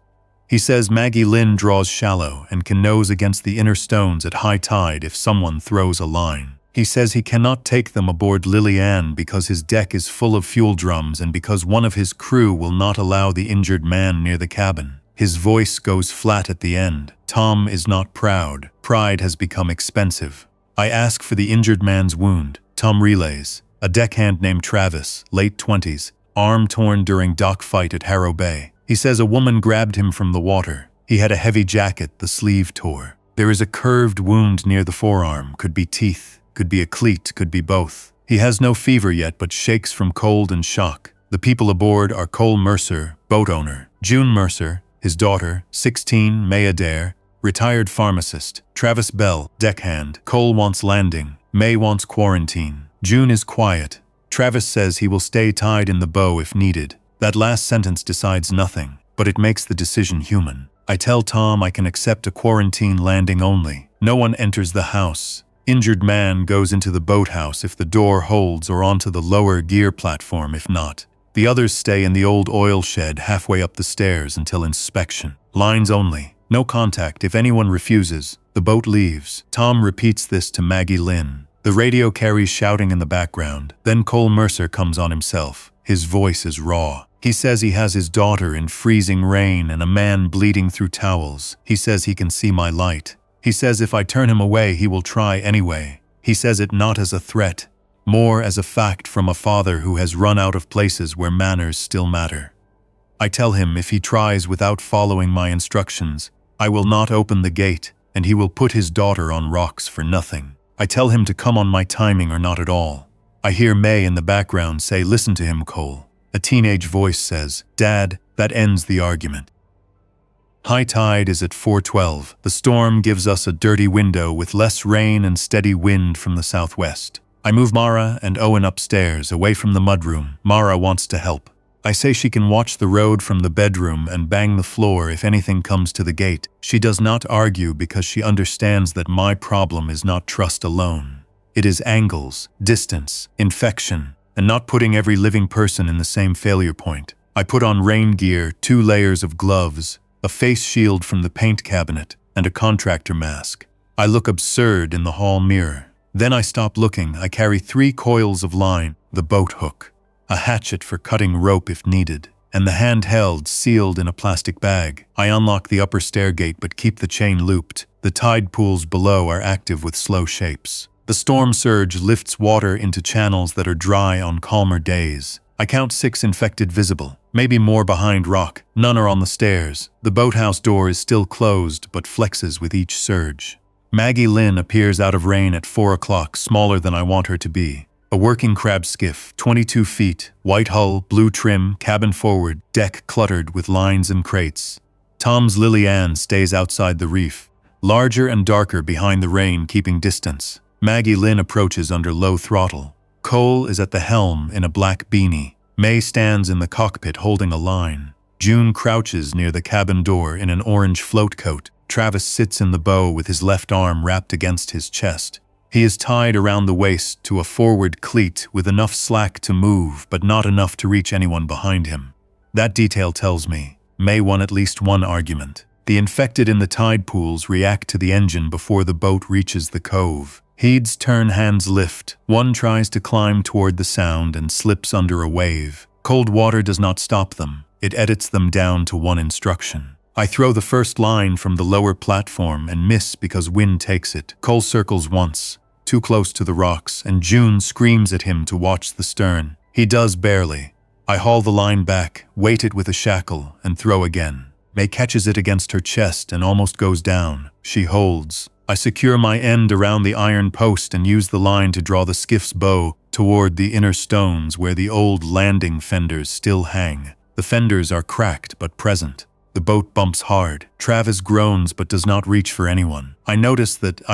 A: He says Maggie Lynn draws shallow and can nose against the inner stones at high tide if someone throws a line. He says he cannot take them aboard Lily-Ann because his deck is full of fuel drums and because one of his crew will not allow the injured man near the cabin. His voice goes flat at the end. Tom is not proud. Pride has become expensive. I ask for the injured man's wound. Tom relays. A deckhand named Travis, late 20s, arm torn during dock fight at Harrow Bay. He says a woman grabbed him from the water. He had a heavy jacket, the sleeve tore. There is a curved wound near the forearm, could be teeth, could be a cleat, could be both. He has no fever yet but shakes from cold and shock. The people aboard are Cole Mercer, boat owner, June Mercer, his daughter, 16, May Adair, retired pharmacist, Travis Bell, deckhand. Cole wants landing, May wants quarantine. June is quiet. Travis says he will stay tied in the bow if needed. That last sentence decides nothing, but it makes the decision human. I tell Tom I can accept a quarantine landing only. No one enters the house. Injured man goes into the boathouse if the door holds or onto the lower gear platform if not. The others stay in the old oil shed halfway up the stairs until inspection. Lines only. No contact. If anyone refuses, the boat leaves. Tom repeats this to Maggie Lynn. The radio carries shouting in the background. Then Cole Mercer comes on himself. His voice is raw. He says he has his daughter in freezing rain and a man bleeding through towels. He says he can see my light. He says if I turn him away, he will try anyway. He says it not as a threat, more as a fact from a father who has run out of places where manners still matter. I tell him if he tries without following my instructions, I will not open the gate and he will put his daughter on rocks for nothing. I tell him to come on my timing or not at all. I hear May in the background say, "Listen to him, Cole." A teenage voice says, "Dad, that ends the argument." High tide is at 4:12. The storm gives us a dirty window with less rain and steady wind from the southwest. I move Mara and Owen upstairs, away from the mudroom. Mara wants to help. I say she can watch the road from the bedroom and bang the floor if anything comes to the gate. She does not argue because she understands that my problem is not trust alone. It is angles, distance, infection, and not putting every living person in the same failure point. I put on rain gear, 2 layers of gloves, a face shield from the paint cabinet, and a contractor mask. I look absurd in the hall mirror. Then I stop looking. I carry 3 coils of line, the boat hook, a hatchet for cutting rope if needed, and the handheld sealed in a plastic bag. I unlock the upper stair gate but keep the chain looped. The tide pools below are active with slow shapes. The storm surge lifts water into channels that are dry on calmer days. I count 6 infected visible, maybe more behind rock. None are on the stairs. The boathouse door is still closed but flexes with each surge. Maggie Lynn appears out of rain at 4 o'clock, smaller than I want her to be. A working crab skiff, 22 feet, white hull, blue trim, cabin forward, deck cluttered with lines and crates. Tom's Lily Ann stays outside the reef, larger and darker behind the rain, keeping distance. Maggie Lynn approaches under low throttle. Cole is at the helm in a black beanie. May stands in the cockpit holding a line. June crouches near the cabin door in an orange float coat. Travis sits in the bow with his left arm wrapped against his chest. He is tied around the waist to a forward cleat with enough slack to move, but not enough to reach anyone behind him. That detail tells me May won at least one argument. The infected in the tide pools react to the engine before the boat reaches the cove. Heed's turn hands lift. One tries to climb toward the sound and slips under a wave. Cold water does not stop them. It edits them down to one instruction. I throw the first line from the lower platform and miss because wind takes it. Cole circles once, too close to the rocks, and June screams at him to watch the stern. He does barely. I haul the line back, weight it with a shackle, and throw again. May catches it against her chest and almost goes down. She holds. I secure my end around the iron post and use the line to draw the skiff's bow toward the inner stones where the old landing fenders still hang. The fenders are cracked but present. The boat bumps hard. Travis groans but does not reach for anyone. I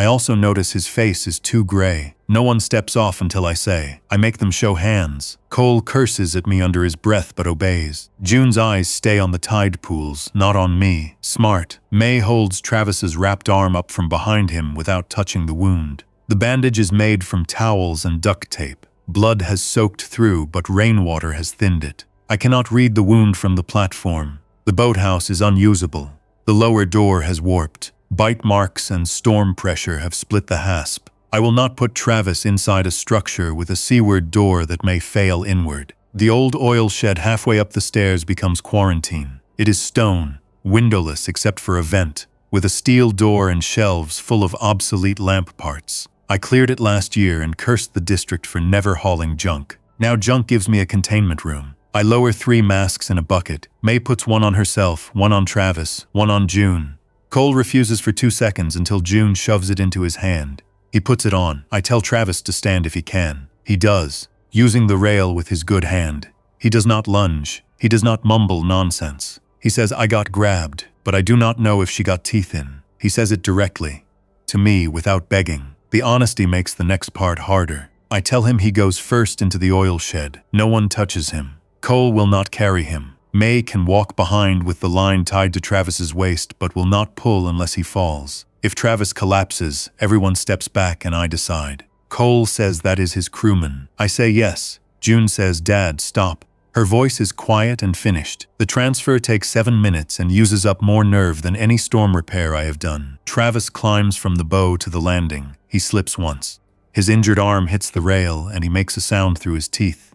A: also notice his face is too gray. No one steps off until I say. I make them show hands. Cole curses at me under his breath but obeys. June's eyes stay on the tide pools, not on me. Smart. May holds Travis's wrapped arm up from behind him without touching the wound. The bandage is made from towels and duct tape. Blood has soaked through, but rainwater has thinned it. I cannot read the wound from the platform. The boathouse is unusable. The lower door has warped. Bite marks and storm pressure have split the hasp. I will not put Travis inside a structure with a seaward door that may fail inward. The old oil shed halfway up the stairs becomes quarantine. It is stone, windowless except for a vent, with a steel door and shelves full of obsolete lamp parts. I cleared it last year and cursed the district for never hauling junk. Now junk gives me a containment room. I lower 3 masks in a bucket. May puts one on herself, one on Travis, one on June. Cole refuses for 2 seconds until June shoves it into his hand. He puts it on. I tell Travis to stand if he can. He does, using the rail with his good hand. He does not lunge. He does not mumble nonsense. He says, I got grabbed, but I do not know if she got teeth in. He says it directly, to me without begging. The honesty makes the next part harder. I tell him he goes first into the oil shed. No one touches him. Cole will not carry him. May can walk behind with the line tied to Travis's waist but will not pull unless he falls. If Travis collapses, everyone steps back and I decide. Cole says that is his crewman. I say yes. June says, Dad, stop. Her voice is quiet and finished. The transfer takes 7 minutes and uses up more nerve than any storm repair I have done. Travis climbs from the bow to the landing. He slips once. His injured arm hits the rail and he makes a sound through his teeth.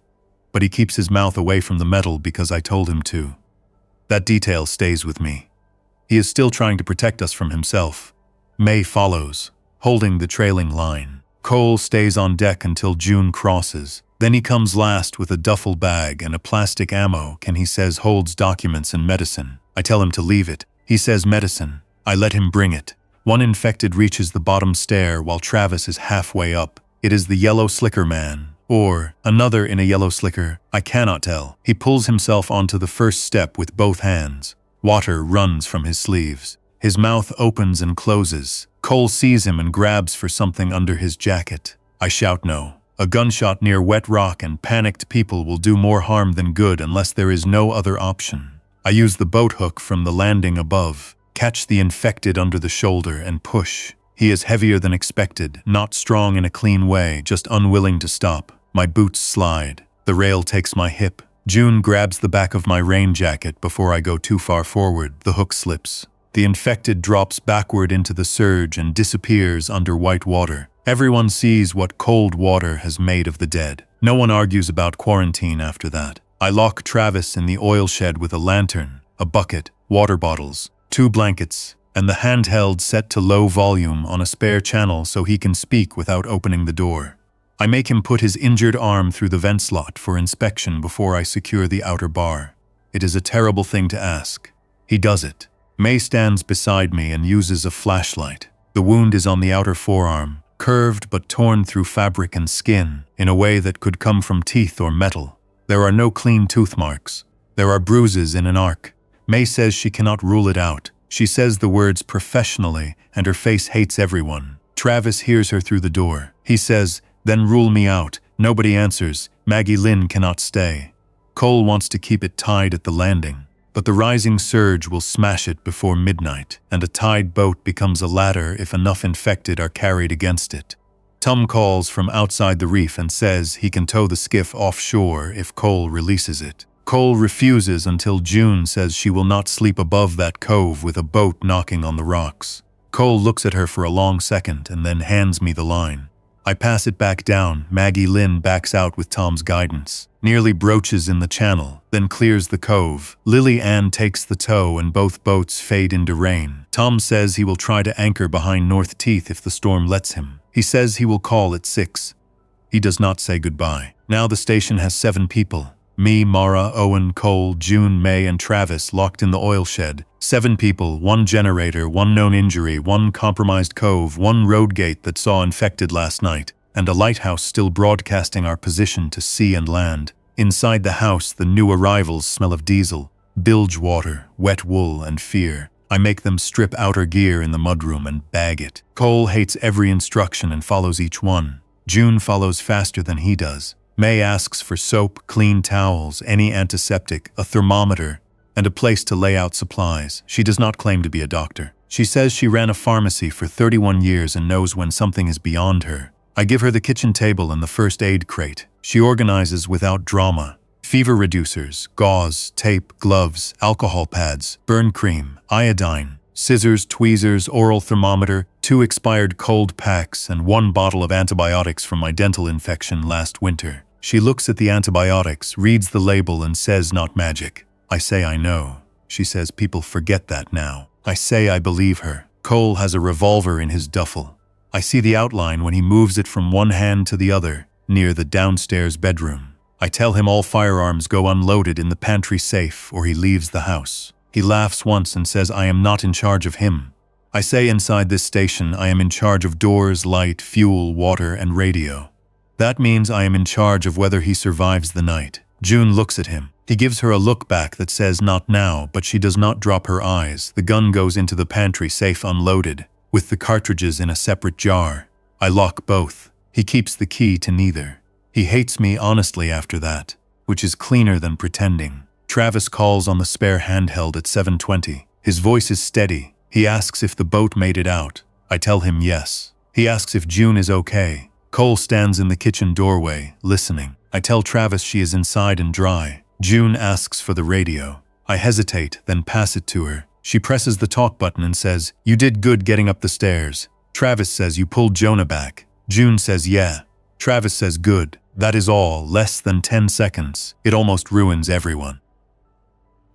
A: But he keeps his mouth away from the metal because I told him to. That detail stays with me. He is still trying to protect us from himself. May follows, holding the trailing line. Cole stays on deck until June crosses. Then he comes last with a duffel bag and a plastic ammo can he says holds documents and medicine. I tell him to leave it. He says medicine. I let him bring it. One infected reaches the bottom stair while Travis is halfway up. It is the yellow slicker man. Or another in a yellow slicker, I cannot tell. He pulls himself onto the first step with both hands. Water runs from his sleeves. His mouth opens and closes. Cole sees him and grabs for something under his jacket. I shout no. A gunshot near wet rock and panicked people will do more harm than good unless there is no other option. I use the boat hook from the landing above, catch the infected under the shoulder and push. He is heavier than expected, not strong in a clean way, just unwilling to stop. My boots slide. The rail takes my hip. June grabs the back of my rain jacket before I go too far forward. The hook slips. The infected drops backward into the surge and disappears under white water. Everyone sees what cold water has made of the dead. No one argues about quarantine after that. I lock Travis in the oil shed with a lantern, a bucket, water bottles, 2 blankets, and the handheld set to low volume on a spare channel so he can speak without opening the door. I make him put his injured arm through the vent slot for inspection before I secure the outer bar. It is a terrible thing to ask. He does it. May stands beside me and uses a flashlight. The wound is on the outer forearm. curved but torn through fabric and skin in a way that could come from teeth or metal. There are no clean tooth marks. There are bruises in an arc. May says she cannot rule it out. She says the words professionally, and her face hates everyone. Travis hears her through the door. He says, "Then rule me out." Nobody answers. Maggie Lynn cannot stay. Cole wants to keep it tied at the landing, but the rising surge will smash it before midnight, and a tied boat becomes a ladder if enough infected are carried against it. Tom calls from outside the reef and says he can tow the skiff offshore if Cole releases it. Cole refuses until June says she will not sleep above that cove with a boat knocking on the rocks. Cole looks at her for a long second and then hands me the line. I pass it back down. Maggie Lynn backs out with Tom's guidance, nearly broaches in the channel, then clears the cove. Lily Ann takes the tow and both boats fade into rain. Tom says he will try to anchor behind North Teeth if the storm lets him. He says he will call at 6. He does not say goodbye. Now the station has 7 people. Me, Mara, Owen, Cole, June, May, and Travis locked in the oil shed. 7 people, 1 generator, 1 known injury, 1 compromised cove, 1 road gate that saw infected last night, and a lighthouse still broadcasting our position to sea and land. Inside the house, the new arrivals smell of diesel, bilge water, wet wool, and fear. I make them strip outer gear in the mudroom and bag it. Cole hates every instruction and follows each one. June follows faster than he does. May asks for soap, clean towels, any antiseptic, a thermometer, and a place to lay out supplies. She does not claim to be a doctor. She says she ran a pharmacy for 31 years and knows when something is beyond her. I give her the kitchen table and the first aid crate. She organizes without drama. Fever reducers, gauze, tape, gloves, alcohol pads, burn cream, iodine, scissors, tweezers, oral thermometer, 2 expired cold packs, and 1 bottle of antibiotics from my dental infection last winter. She looks at the antibiotics, reads the label, and says, "Not magic." I say I know. She says people forget that now. I say I believe her. Cole has a revolver in his duffel. I see the outline when he moves it from one hand to the other, near the downstairs bedroom. I tell him all firearms go unloaded in the pantry safe or he leaves the house. He laughs once and says I am not in charge of him. I say inside this station I am in charge of doors, light, fuel, water, and radio. That means I am in charge of whether he survives the night. June looks at him. He gives her a look back that says not now, but she does not drop her eyes. The gun goes into the pantry safe unloaded, with the cartridges in a separate jar. I lock both. He keeps the key to neither. He hates me honestly after that, which is cleaner than pretending. Travis calls on the spare handheld at 7:20. His voice is steady. He asks if the boat made it out. I tell him yes. He asks if June is okay. Cole stands in the kitchen doorway, listening. I tell Travis she is inside and dry. June asks for the radio. I hesitate, then pass it to her. She presses the talk button and says, "You did good getting up the stairs." Travis says, "You pulled Jonah back." June says, "Yeah." Travis says, "Good." That is all, less than 10 seconds. It almost ruins everyone.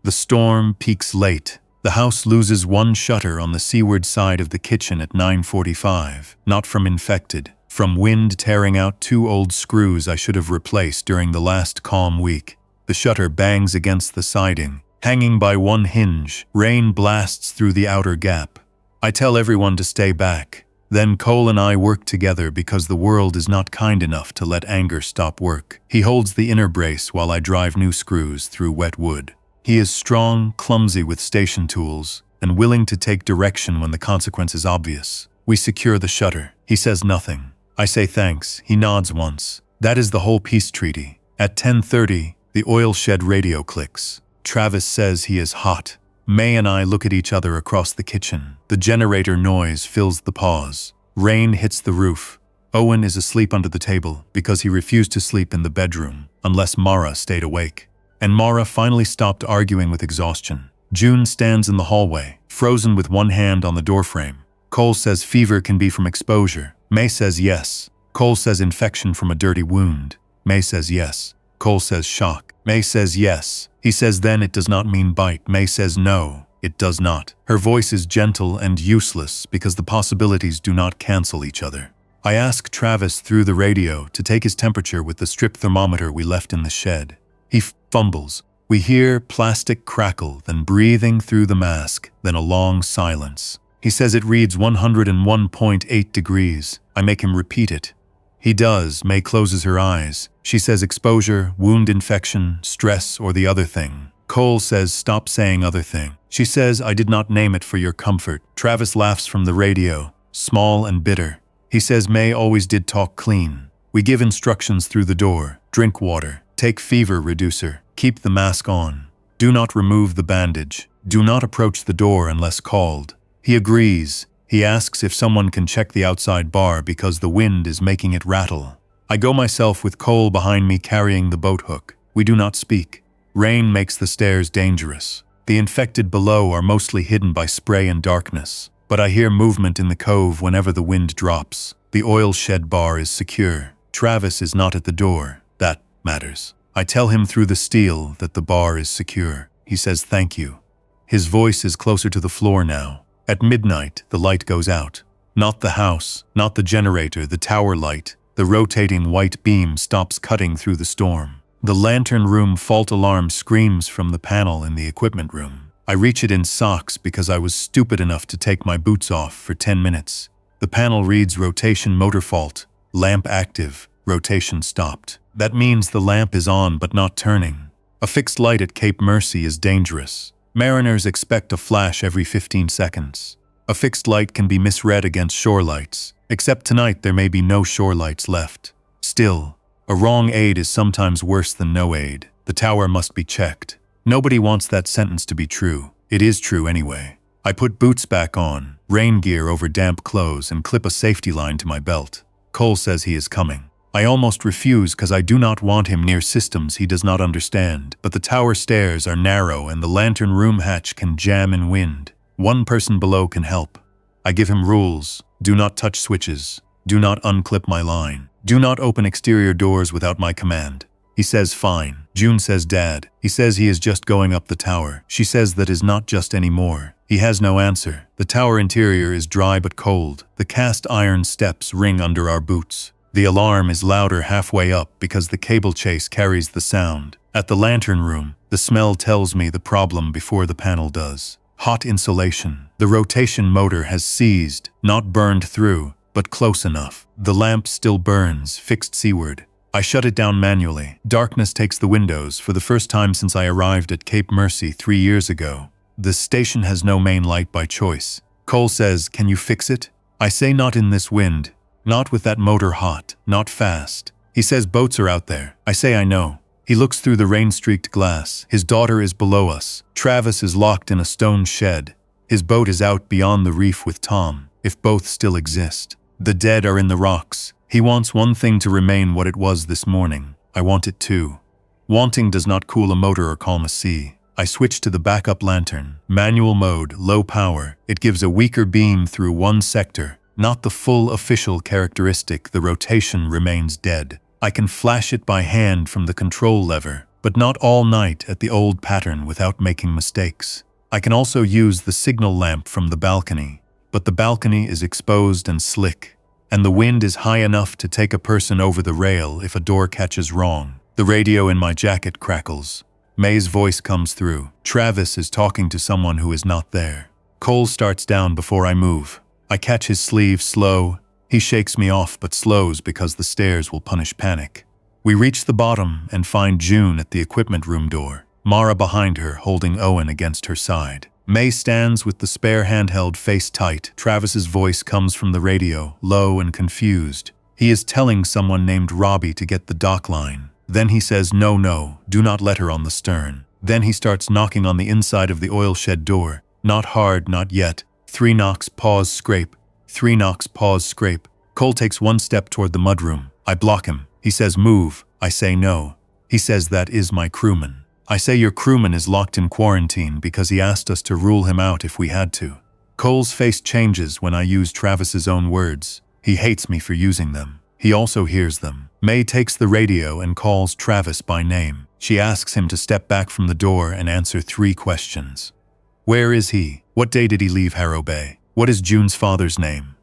A: The storm peaks late. The house loses 1 shutter on the seaward side of the kitchen at 9:45. Not from infected. From wind tearing out 2 old screws I should have replaced during the last calm week. The shutter bangs against the siding, hanging by 1 hinge. Rain blasts through the outer gap. I tell everyone to stay back. Then Cole and I work together because the world is not kind enough to let anger stop work. He holds the inner brace while I drive new screws through wet wood. He is strong, clumsy with station tools, and willing to take direction when the consequence is obvious. We secure the shutter. He says nothing. I say thanks. He nods once. That is the whole peace treaty. At 10:30, the oil shed radio clicks. Travis says he is hot. May and I look at each other across the kitchen. The generator noise fills the pause. Rain hits the roof. Owen is asleep under the table because he refused to sleep in the bedroom unless Mara stayed awake. And Mara finally stopped arguing with exhaustion. June stands in the hallway, frozen with 1 hand on the doorframe. Cole says fever can be from exposure. May says yes. Cole says infection from a dirty wound. May says yes. Cole says shock. May says yes. He says then it does not mean bite. May says no, it does not. Her voice is gentle and useless because the possibilities do not cancel each other. I ask Travis through the radio to take his temperature with the strip thermometer we left in the shed. He fumbles. We hear plastic crackle, then breathing through the mask, then a long silence. He says it reads 101.8 degrees. I make him repeat it. He does. May closes her eyes. She says exposure, wound infection, stress, or the other thing. Cole says stop saying other thing. She says I did not name it for your comfort. Travis laughs from the radio, small and bitter. He says May always did talk clean. We give instructions through the door. Drink water. Take fever reducer. Keep the mask on. Do not remove the bandage. Do not approach the door unless called. He agrees. He asks if someone can check the outside bar because the wind is making it rattle. I go myself with Cole behind me carrying the boat hook. We do not speak. Rain makes the stairs dangerous. The infected below are mostly hidden by spray and darkness, but I hear movement in the cove whenever the wind drops. The oil shed bar is secure. Travis is not at the door. That matters. I tell him through the steel that the bar is secure. He says thank you. His voice is closer to the floor now. At midnight, the light goes out. Not the house, not the generator, the tower light. The rotating white beam stops cutting through the storm. The lantern room fault alarm screams from the panel in the equipment room. I reach it in socks because I was stupid enough to take my boots off for 10 minutes. The panel reads rotation motor fault, lamp active, rotation stopped. That means the lamp is on but not turning. A fixed light at Cape Mercy is dangerous. Mariners expect a flash every 15 seconds. A fixed light can be misread against shore lights, except tonight there may be no shore lights left. Still, a wrong aid is sometimes worse than no aid. The tower must be checked. Nobody wants that sentence to be true. It is true anyway. I put boots back on, rain gear over damp clothes, and clip a safety line to my belt. Cole says he is coming. I almost refuse because I do not want him near systems he does not understand, but the tower stairs are narrow and the lantern room hatch can jam in wind. One person below can help. I give him rules. Do not touch switches. Do not unclip my line. Do not open exterior doors without my command. He says fine. June says dad. He says he is just going up the tower. She says that is not just anymore. He has no answer. The tower interior is dry but cold. The cast iron steps ring under our boots. The alarm is louder halfway up because the cable chase carries the sound. At the lantern room, the smell tells me the problem before the panel does. Hot insulation. The rotation motor has seized, not burned through, but close enough. The lamp still burns, fixed seaward. I shut it down manually. Darkness takes the windows for the first time since I arrived at Cape Mercy 3 years ago. The station has no main light by choice. Cole says, "Can you fix it?" I say, "Not in this wind. Not with that motor hot, not fast." He says boats are out there. I say I know. He looks through the rain-streaked glass. His daughter is below us. Travis is locked in a stone shed. His boat is out beyond the reef with Tom, if both still exist. The dead are in the rocks. He wants one thing to remain what it was this morning. I want it too. Wanting does not cool a motor or calm a sea. I switch to the backup lantern. Manual mode, low power. It gives a weaker beam through one sector. Not the full official characteristic, the rotation remains dead. I can flash it by hand from the control lever, but not all night at the old pattern without making mistakes. I can also use the signal lamp from the balcony, but the balcony is exposed and slick, and the wind is high enough to take a person over the rail if a door catches wrong. The radio in my jacket crackles. May's voice comes through. Travis is talking to someone who is not there. Cole starts down before I move. I catch his sleeve slow. He shakes me off but slows because the stairs will punish panic. We reach the bottom and find June at the equipment room door. Mara behind her holding Owen against her side. May stands with the spare handheld face tight. Travis's voice comes from the radio, low and confused. He is telling someone named Robbie to get the dock line. Then he says no, do not let her on the stern. Then he starts knocking on the inside of the oil shed door. Not hard, not yet. 3 knocks, pause, scrape. 3 knocks, pause, scrape. Cole takes 1 step toward the mudroom. I block him. He says move. I say no. He says that is my crewman. I say your crewman is locked in quarantine because he asked us to rule him out if we had to. Cole's face changes when I use Travis's own words. He hates me for using them. He also hears them. May takes the radio and calls Travis by name. She asks him to step back from the door and answer 3 questions. Where is he? What day did he leave Harrow Bay? What is June's father's name?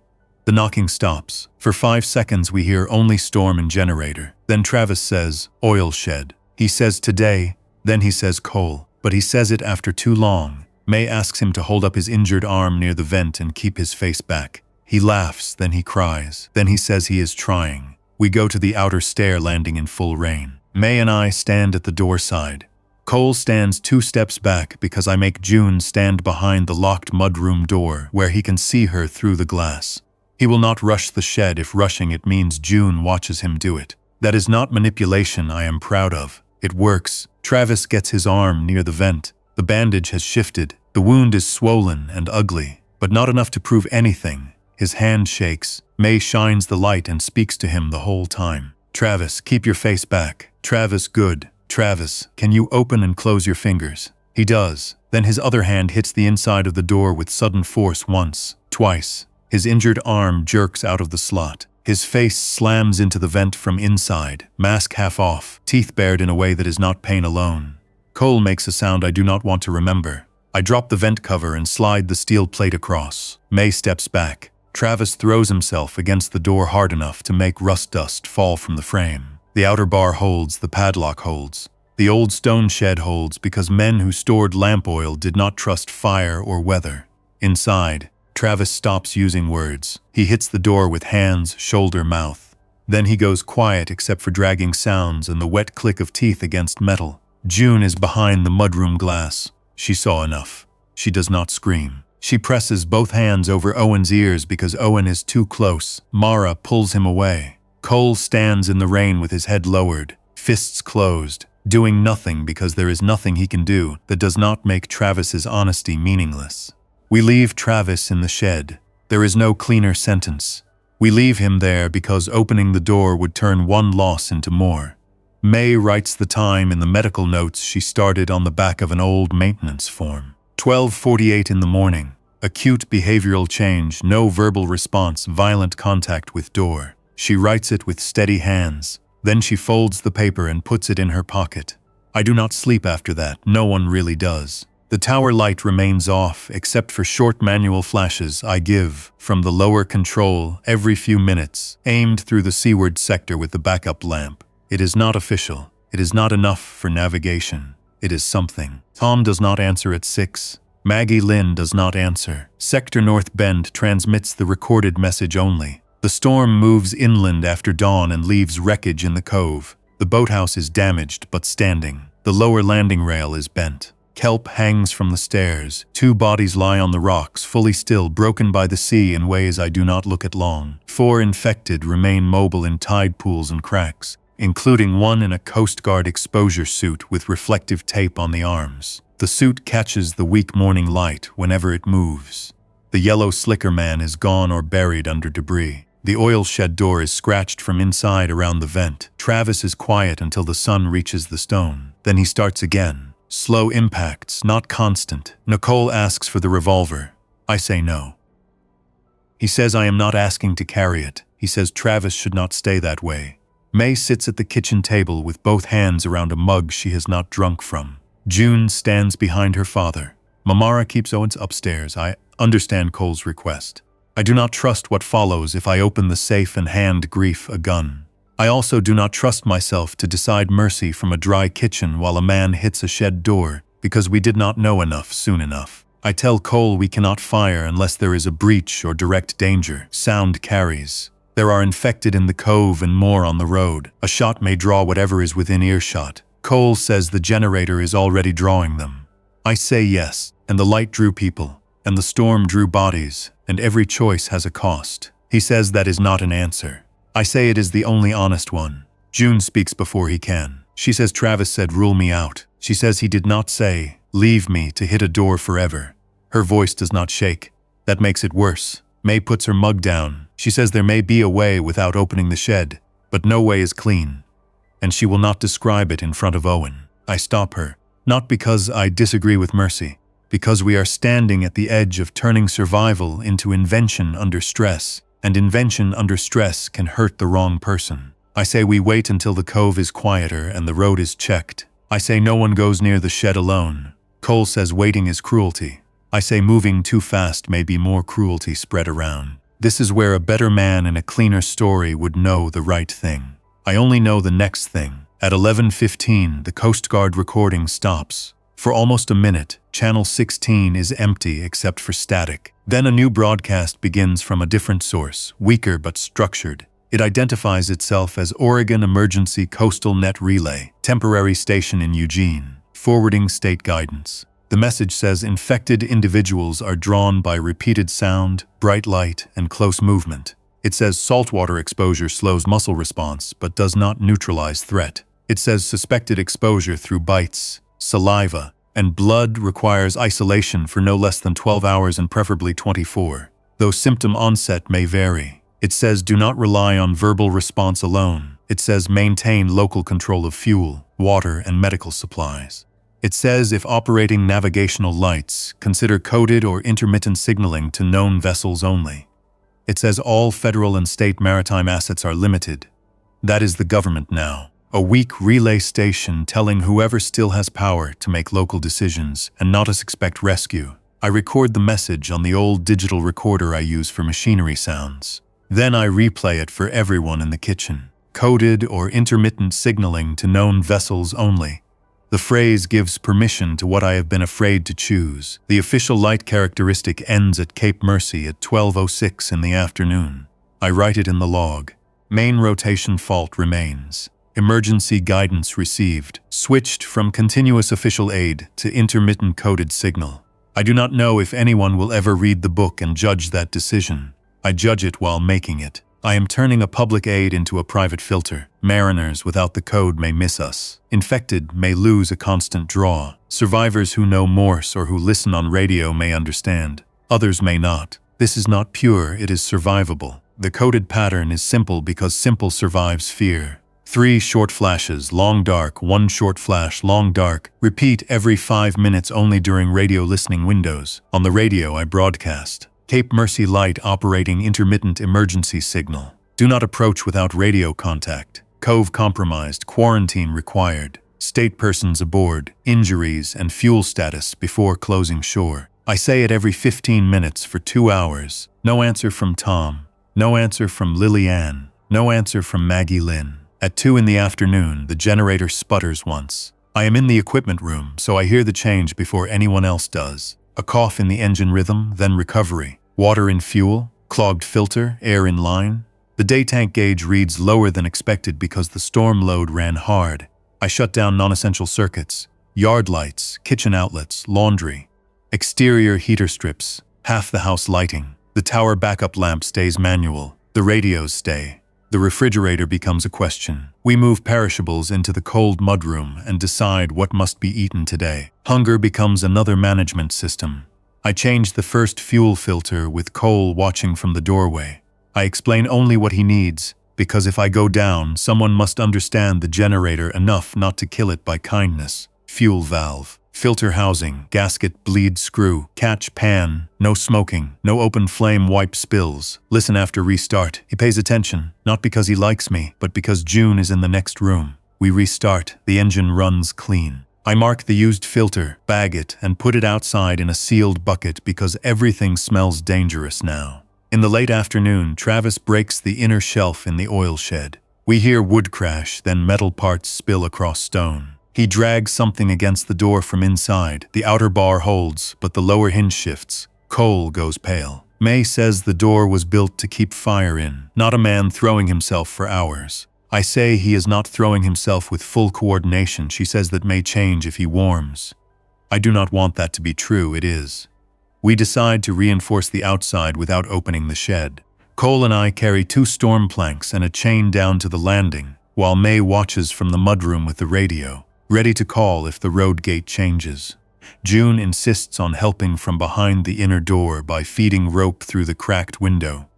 A: The knocking stops. For 5 seconds we hear only storm and generator. Then Travis says, oil shed. He says today, then he says Cole. But he says it after too long. May asks him to hold up his injured arm near the vent and keep his face back. He laughs, then he cries. Then he says he is trying. We go to the outer stair landing in full rain. May and I stand at the door side. Cole stands 2 steps back because I make June stand behind the locked mudroom door where he can see her through the glass. He will not rush the shed if rushing it means June watches him do it. That is not manipulation I am proud of. It works. Travis gets his arm near the vent. The bandage has shifted. The wound is swollen and ugly, but not enough to prove anything. His hand shakes. May shines the light and speaks to him the whole time. Travis, keep your face back. Travis, good. Travis, can you open and close your fingers? He does. Then his other hand hits the inside of the door with sudden force once, twice. His injured arm jerks out of the slot. His face slams into the vent from inside, mask half off, teeth bared in a way that is not pain alone. Cole makes a sound I do not want to remember. I drop the vent cover and slide the steel plate across. May steps back. Travis throws himself against the door hard enough to make rust dust fall from the frame. The outer bar holds, the padlock holds. The old stone shed holds because men who stored lamp oil did not trust fire or weather. Inside, Travis stops using words. He hits the door with hands, shoulder, mouth. Then he goes quiet except for dragging sounds and the wet click of teeth against metal. June is behind the mudroom glass. She saw enough. She does not scream. She presses both hands over Owen's ears because Owen is too close. Mara pulls him away. Cole stands in the rain with his head lowered, fists closed, doing nothing because there is nothing he can do that does not make Travis's honesty meaningless. We leave Travis in the shed. There is no cleaner sentence. We leave him there because opening the door would turn one loss into more. May writes the time in the medical notes she started on the back of an old maintenance form. 12:48 in the morning. Acute behavioral change, no verbal response, violent contact with door. She writes it with steady hands. Then she folds the paper and puts it in her pocket. I do not sleep after that. No one really does. The tower light remains off, except for short manual flashes I give from the lower control every few minutes, aimed through the seaward sector with the backup lamp. It is not official. It is not enough for navigation. It is something. Tom does not answer at 6. Maggie Lynn does not answer. Sector North Bend transmits the recorded message only. The storm moves inland after dawn and leaves wreckage in the cove. The boathouse is damaged but standing. The lower landing rail is bent. Kelp hangs from the stairs. 2 bodies lie on the rocks, fully still, broken by the sea in ways I do not look at long. 4 infected remain mobile in tide pools and cracks, including one in a Coast Guard exposure suit with reflective tape on the arms. The suit catches the weak morning light whenever it moves. The yellow slicker man is gone or buried under debris. The oil shed door is scratched from inside around the vent. Travis is quiet until the sun reaches the stone. Then he starts again. Slow impacts, not constant. Nicole asks for the revolver. I say no. He says I am not asking to carry it. He says Travis should not stay that way. May sits at the kitchen table with both hands around a mug she has not drunk from. June stands behind her father. Mamara keeps Owens upstairs. I understand Cole's request. I do not trust what follows if I open the safe and hand Grief a gun. I also do not trust myself to decide mercy from a dry kitchen while a man hits a shed door because we did not know enough soon enough. I tell Cole we cannot fire unless there is a breach or direct danger. Sound carries. There are infected in the cove and more on the road. A shot may draw whatever is within earshot. Cole says the generator is already drawing them. I say yes, and the light drew people, and the storm drew bodies, and every choice has a cost. He says that is not an answer. I say it is the only honest one. June speaks before he can. She says Travis said rule me out. She says he did not say leave me to hit a door forever. Her voice does not shake. That makes it worse. May puts her mug down. She says there may be a way without opening the shed, but no way is clean. And she will not describe it in front of Owen. I stop her, not because I disagree with Mercy, because we are standing at the edge of turning survival into invention under stress. And invention under stress can hurt the wrong person. I say we wait until the cove is quieter and the road is checked. I say no one goes near the shed alone. Cole says waiting is cruelty. I say moving too fast may be more cruelty spread around. This is where a better man in a cleaner story would know the right thing. I only know the next thing. At 11:15, the Coast Guard recording stops. For almost a minute, channel 16 is empty except for static. Then a new broadcast begins from a different source, weaker but structured. It identifies itself as Oregon Emergency Coastal Net Relay, temporary station in Eugene, forwarding state guidance. The message says infected individuals are drawn by repeated sound, bright light, and close movement. It says saltwater exposure slows muscle response but does not neutralize threat. It says suspected exposure through bites, saliva, and blood requires isolation for no less than 12 hours and preferably 24, though symptom onset may vary. It says do not rely on verbal response alone. It says maintain local control of fuel, water, and medical supplies. It says if operating navigational lights, consider coded or intermittent signaling to known vessels only. It says all federal and state maritime assets are limited. That is the government now. A weak relay station telling whoever still has power to make local decisions and not us expect rescue. I record the message on the old digital recorder I use for machinery sounds. Then I replay it for everyone in the kitchen. Coded or intermittent signaling to known vessels only. The phrase gives permission to what I have been afraid to choose. The official light characteristic ends at Cape Mercy at 12:06 in the afternoon. I write it in the log. Main rotation fault remains. Emergency guidance received. Switched from continuous official aid to intermittent coded signal. I do not know if anyone will ever read the book and judge that decision. I judge it while making it. I am turning a public aid into a private filter. Mariners without the code may miss us. Infected may lose a constant draw. Survivors who know Morse or who listen on radio may understand. Others may not. This is not pure, it is survivable. The coded pattern is simple because simple survives fear. 3 short flashes, long dark, 1 short flash, long dark. Repeat every 5 minutes only during radio listening windows. On the radio I broadcast. Cape Mercy Light operating intermittent emergency signal. Do not approach without radio contact. Cove compromised, quarantine required. State persons aboard, injuries and fuel status before closing shore. I say it every 15 minutes for 2 hours. No answer from Tom. No answer from Lily Ann. No answer from Maggie Lynn. At 2 in the afternoon, the generator sputters once. I am in the equipment room, so I hear the change before anyone else does. A cough in the engine rhythm, then recovery. Water in fuel, clogged filter, air in line. The day tank gauge reads lower than expected because the storm load ran hard. I shut down non-essential circuits, yard lights, kitchen outlets, laundry, exterior heater strips, half the house lighting. The tower backup lamp stays manual. The radios stay. The refrigerator becomes a question. We move perishables into the cold mudroom and decide what must be eaten today. Hunger becomes another management system. I change the first fuel filter with Cole watching from the doorway. I explain only what he needs, because if I go down, someone must understand the generator enough not to kill it by kindness. Fuel valve, filter housing, gasket, bleed screw, catch pan, no smoking, no open flame wipe spills. Listen after restart. He pays attention, not because he likes me, but because June is in the next room. We restart, the engine runs clean. I mark the used filter, bag it, and put it outside in a sealed bucket because everything smells dangerous now. In the late afternoon, Travis breaks the inner shelf in the oil shed. We hear wood crash, then metal parts spill across stone. He drags something against the door from inside. The outer bar holds, but the lower hinge shifts. Cole goes pale. May says the door was built to keep fire in, not a man throwing himself for hours. I say he is not throwing himself with full coordination. She says that may change if he warms. I do not want that to be true, it is. We decide to reinforce the outside without opening the shed. Cole and I carry 2 storm planks and a chain down to the landing, while May watches from the mudroom with the radio, ready to call if the road gate changes. June insists on helping from behind the inner door by feeding rope through the cracked window.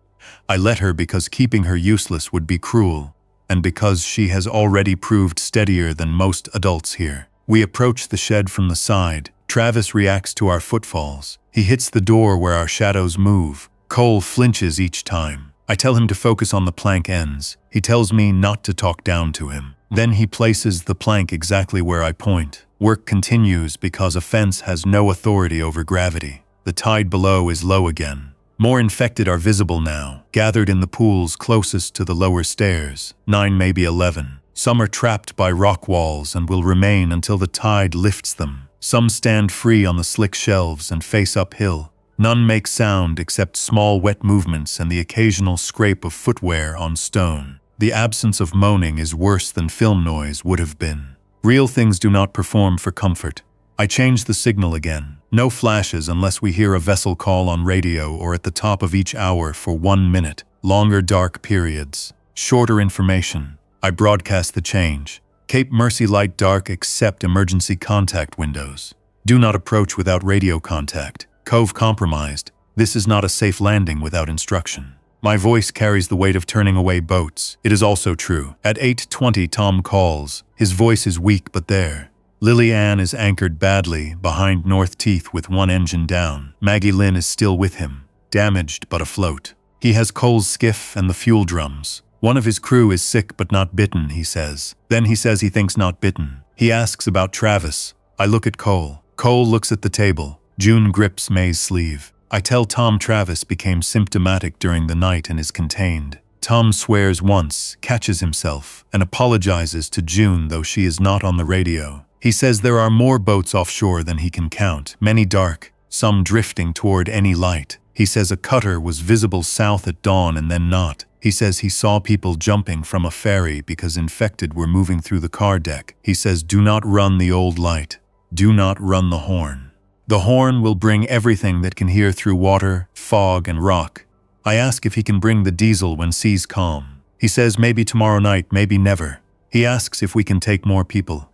A: I let her because keeping her useless would be cruel, and because she has already proved steadier than most adults here. We approach the shed from the side. Travis reacts to our footfalls. He hits the door where our shadows move. Cole flinches each time. I tell him to focus on the plank ends. He tells me not to talk down to him. Then he places the plank exactly where I point. Work continues because a fence has no authority over gravity. The tide below is low again. More infected are visible now, gathered in the pools closest to the lower stairs, 9 maybe 11. Some are trapped by rock walls and will remain until the tide lifts them. Some stand free on the slick shelves and face uphill. None make sound except small wet movements and the occasional scrape of footwear on stone. The absence of moaning is worse than film noise would have been. Real things do not perform for comfort. I change the signal again. No flashes unless we hear a vessel call on radio or at the top of each hour for 1 minute. Longer dark periods. Shorter information. I broadcast the change. Cape Mercy light dark except emergency contact windows. Do not approach without radio contact. Cove compromised. This is not a safe landing without instruction. My voice carries the weight of turning away boats. It is also true. At 8:20 Tom calls. His voice is weak but there. Lily Ann is anchored badly behind North Teeth with one engine down. Maggie Lynn is still with him, damaged but afloat. He has Cole's skiff and the fuel drums. One of his crew is sick but not bitten, he says. Then he says he thinks not bitten. He asks about Travis. I look at Cole. Cole looks at the table. June grips May's sleeve. I tell Tom Travis became symptomatic during the night and is contained. Tom swears once, catches himself, and apologizes to June though she is not on the radio. He says there are more boats offshore than he can count, many dark, some drifting toward any light. He says a cutter was visible south at dawn and then not. He says he saw people jumping from a ferry because infected were moving through the car deck. He says do not run the old light. Do not run the horn. The horn will bring everything that can hear through water, fog, and rock. I ask if he can bring the diesel when seas calm. He says maybe tomorrow night, maybe never. He asks if we can take more people.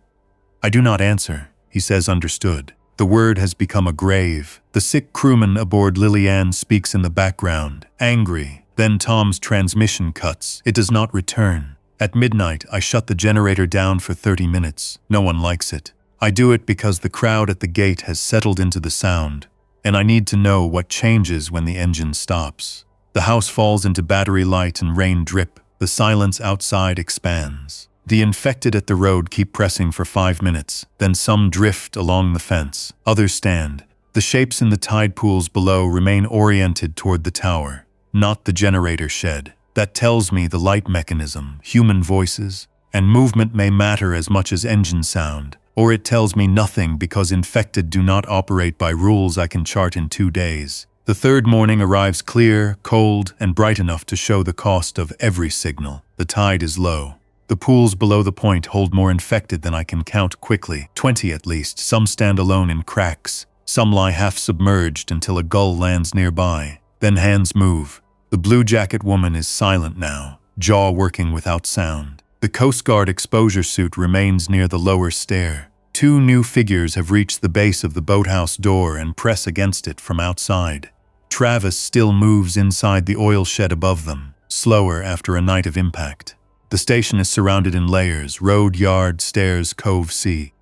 A: I do not answer. He says understood. The word has become a grave. The sick crewman aboard Lily Ann speaks in the background, angry. Then Tom's transmission cuts. It does not return. At midnight, I shut the generator down for 30 minutes. No one likes it. I do it because the crowd at the gate has settled into the sound, and I need to know what changes when the engine stops. The house falls into battery light and rain drip. The silence outside expands. The infected at the road keep pressing for 5 minutes, then some drift along the fence. Others stand. The shapes in the tide pools below remain oriented toward the tower, not the generator shed. That tells me the light mechanism, human voices, and movement may matter as much as engine sound. Or it tells me nothing because infected do not operate by rules I can chart in 2 days. The third morning arrives clear, cold, and bright enough to show the cost of every signal. The tide is low. The pools below the point hold more infected than I can count quickly, 20 at least. Some stand alone in cracks. Some lie half submerged until a gull lands nearby. Then hands move. The blue jacket woman is silent now, jaw working without sound. The Coast Guard exposure suit remains near the lower stair. 2 new figures have reached the base of the boathouse door and press against it from outside. Travis still moves inside the oil shed above them, slower after a night of impact. The station is surrounded in layers, road, yard, stairs, cove, sea.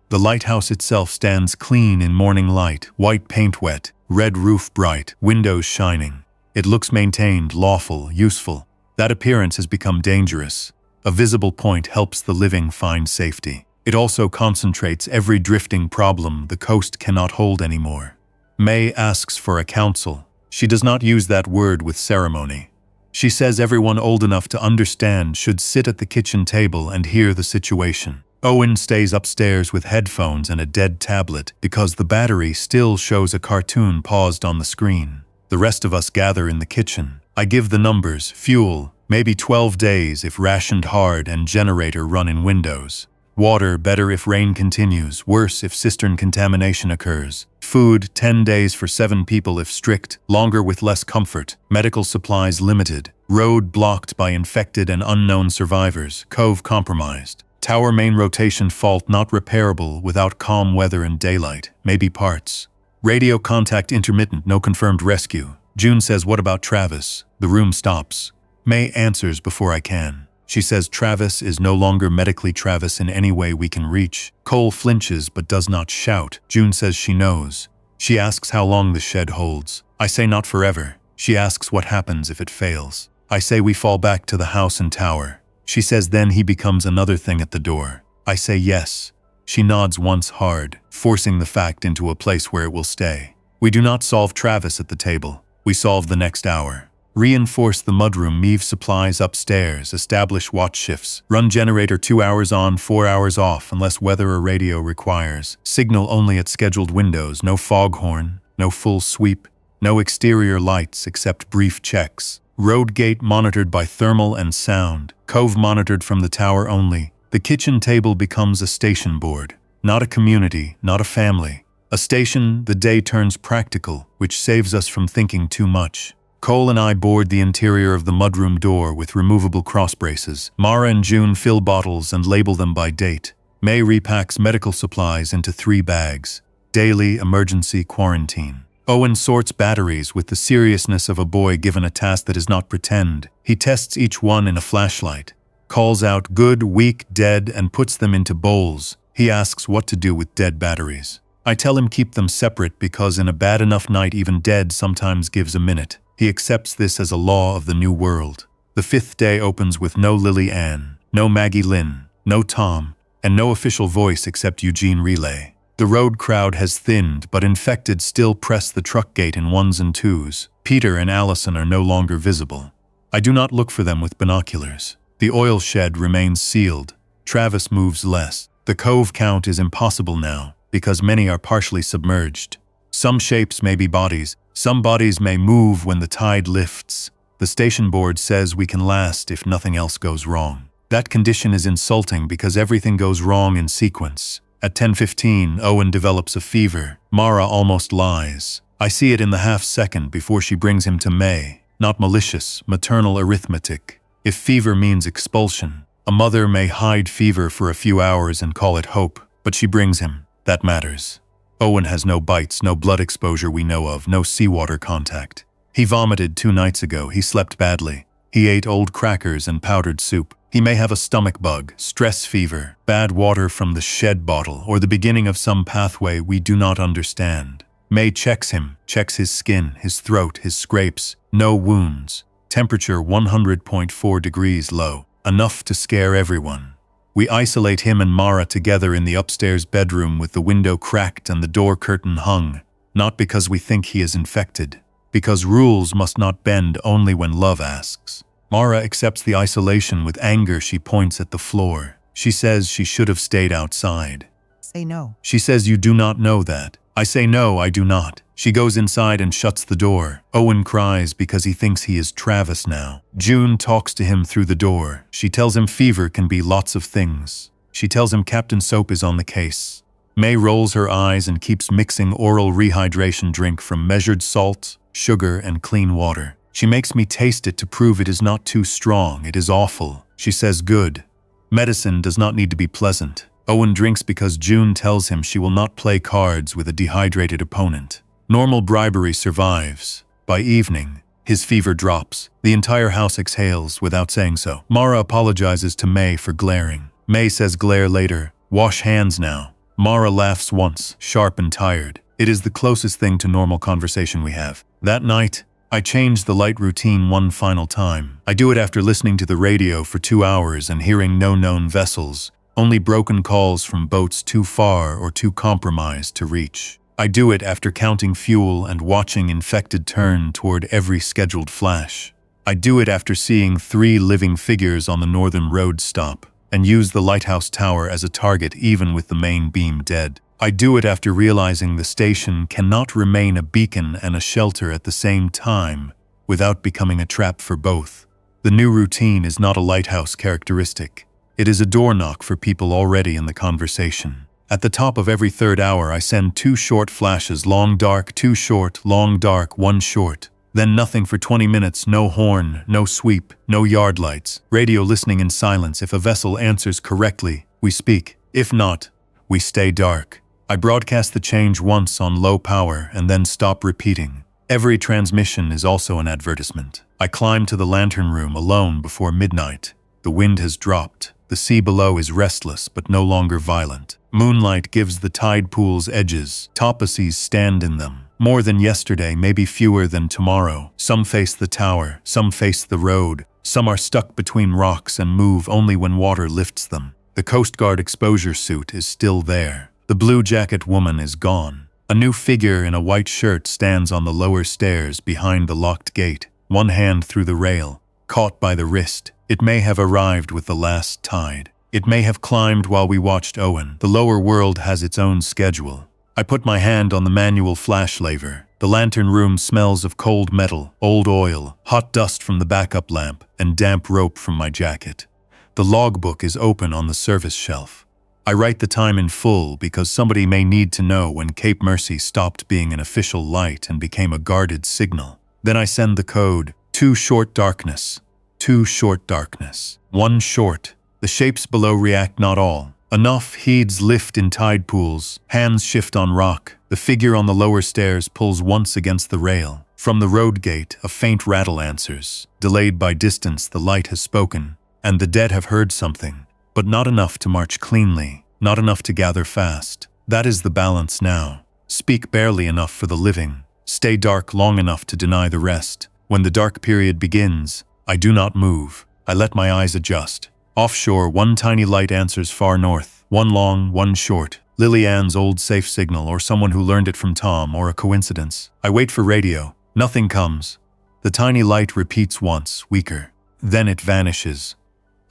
A: The lighthouse itself stands clean in morning light, white paint wet, red roof bright, windows shining. It looks maintained, lawful, useful. That appearance has become dangerous. A visible point helps the living find safety. It also concentrates every drifting problem the coast cannot hold anymore. May asks for a council. She does not use that word with ceremony. She says everyone old enough to understand should sit at the kitchen table and hear the situation. Owen stays upstairs with headphones and a dead tablet because the battery still shows a cartoon paused on the screen. The rest of us gather in the kitchen. I give the numbers, fuel, maybe 12 days if rationed hard and generator run in windows. Water, better if rain continues, worse if cistern contamination occurs. Food, 10 days for 7 people if strict, longer with less comfort. Medical supplies limited. Road blocked by infected and unknown survivors. Cove compromised. Tower main rotation fault not repairable without calm weather and daylight. Maybe parts. Radio contact intermittent, no confirmed rescue. June says, what about Travis? The room stops. May answers before I can. She says Travis is no longer medically Travis in any way we can reach. Cole flinches but does not shout. June says she knows. She asks how long the shed holds. I say not forever. She asks what happens if it fails. I say we fall back to the house and tower. She says then he becomes another thing at the door. I say yes. She nods once hard, forcing the fact into a place where it will stay. We do not solve Travis at the table. We solve the next hour. Reinforce the mudroom, move supplies upstairs, establish watch shifts, run generator 2 hours on, 4 hours off unless weather or radio requires, signal only at scheduled windows, no foghorn, no full sweep, no exterior lights except brief checks. Road gate monitored by thermal and sound, cove monitored from the tower only. The kitchen table becomes a station board, not a community, not a family. A station, the day turns practical, which saves us from thinking too much. Cole and I board the interior of the mudroom door with removable cross braces. Mara and June fill bottles and label them by date. May repacks medical supplies into 3 bags. Daily emergency quarantine. Owen sorts batteries with the seriousness of a boy given a task that is not pretend. He tests each one in a flashlight, calls out good, weak, dead, and puts them into bowls. He asks what to do with dead batteries. I tell him keep them separate because in a bad enough night even dead sometimes gives a minute. He accepts this as a law of the new world. The 5th day opens with no Lily Ann, no Maggie Lynn, no Tom, and no official voice except Eugene Relay. The road crowd has thinned, but infected still press the truck gate in 1s and 2s. Peter and Allison are no longer visible. I do not look for them with binoculars. The oil shed remains sealed. Travis moves less. The cove count is impossible now, because many are partially submerged. Some shapes may be bodies. Some bodies may move when the tide lifts. The station board says we can last if nothing else goes wrong. That condition is insulting because everything goes wrong in sequence. At 10:15, Owen develops a fever. Mara almost lies. I see it in the half-second before she brings him to May. Not malicious, maternal arithmetic. If fever means expulsion, a mother may hide fever for a few hours and call it hope, but she brings him. That matters. Owen has no bites, no blood exposure we know of, no seawater contact. He vomited 2 nights ago. He slept badly. He ate old crackers and powdered soup. He may have a stomach bug, stress fever, bad water from the shed bottle, or the beginning of some pathway we do not understand. May checks him, checks his skin, his throat, his scrapes. No wounds. Temperature 100.4 degrees low. Enough to scare everyone. We isolate him and Mara together in the upstairs bedroom with the window cracked and the door curtain hung, not because we think he is infected, because rules must not bend only when love asks. Mara accepts the isolation with anger. She points at the floor. She says she should have stayed outside.
B: Say no.
A: She says you do not know that. I say no, I do not. She goes inside and shuts the door. Owen cries because he thinks he is Travis now. June talks to him through the door. She tells him fever can be lots of things. She tells him Captain Soap is on the case. May rolls her eyes and keeps mixing oral rehydration drink from measured salt, sugar, and clean water. She makes me taste it to prove it is not too strong. It is awful. She says good. Medicine does not need to be pleasant. Owen drinks because June tells him she will not play cards with a dehydrated opponent. Normal bribery survives. By evening, his fever drops. The entire house exhales without saying so. Mara apologizes to May for glaring. May says glare later. Wash hands now. Mara laughs once, sharp and tired. It is the closest thing to normal conversation we have. That night, I change the light routine one final time. I do it after listening to the radio for 2 hours and hearing no known vessels. Only broken calls from boats too far or too compromised to reach. I do it after counting fuel and watching infected turn toward every scheduled flash. I do it after seeing 3 living figures on the northern road stop and use the lighthouse tower as a target even with the main beam dead. I do it after realizing the station cannot remain a beacon and a shelter at the same time without becoming a trap for both. The new routine is not a lighthouse characteristic. It is a door knock for people already in the conversation. At the top of every 3rd hour, I send 2 short flashes, long dark, 2 short, long dark, 1 short. Then nothing for 20 minutes, no horn, no sweep, no yard lights. Radio listening in silence. If a vessel answers correctly, we speak. If not, we stay dark. I broadcast the change once on low power and then stop repeating. Every transmission is also an advertisement. I climb to the lantern room alone before midnight. The wind has dropped. The sea below is restless but no longer violent. Moonlight gives the tide pools edges. Topacies stand in them. More than yesterday, maybe fewer than tomorrow. Some face the tower, some face the road. Some are stuck between rocks and move only when water lifts them. The Coast Guard exposure suit is still there. The blue jacket woman is gone. A new figure in a white shirt stands on the lower stairs behind the locked gate. one hand through the rail, caught by the wrist. It may have arrived with the last tide. It may have climbed while we watched Owen. The lower world has its own schedule. I put my hand on the manual flash lever. The lantern room smells of cold metal, old oil, hot dust from the backup lamp, and damp rope from my jacket. The logbook is open on the service shelf. I write the time in full because somebody may need to know when Cape Mercy stopped being an official light and became a guarded signal. Then I send the code, 2 short darkness, 2 short darkness, 1 short. The shapes below react not all. Enough heads lift in tide pools, hands shift on rock. The figure on the lower stairs pulls once against the rail. From the road gate, a faint rattle answers. Delayed by distance, the light has spoken, and the dead have heard something, but not enough to march cleanly, not enough to gather fast. That is the balance now. Speak barely enough for the living. Stay dark long enough to deny the rest. When the dark period begins, I do not move. I let my eyes adjust. Offshore, 1 tiny light answers far north. 1 long, 1 short. Lily Ann's old safe signal, or someone who learned it from Tom, or a coincidence. I wait for radio. Nothing comes. The tiny light repeats once, weaker. Then it vanishes.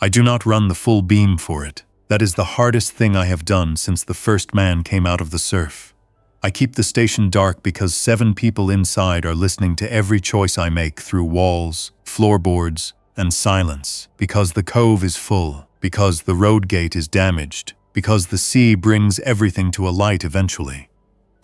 A: I do not run the full beam for it. That is the hardest thing I have done since the first man came out of the surf. I keep the station dark because 7 people inside are listening to every choice I make through walls, floorboards, and silence. Because the cove is full. Because the road gate is damaged. Because the sea brings everything to a light eventually.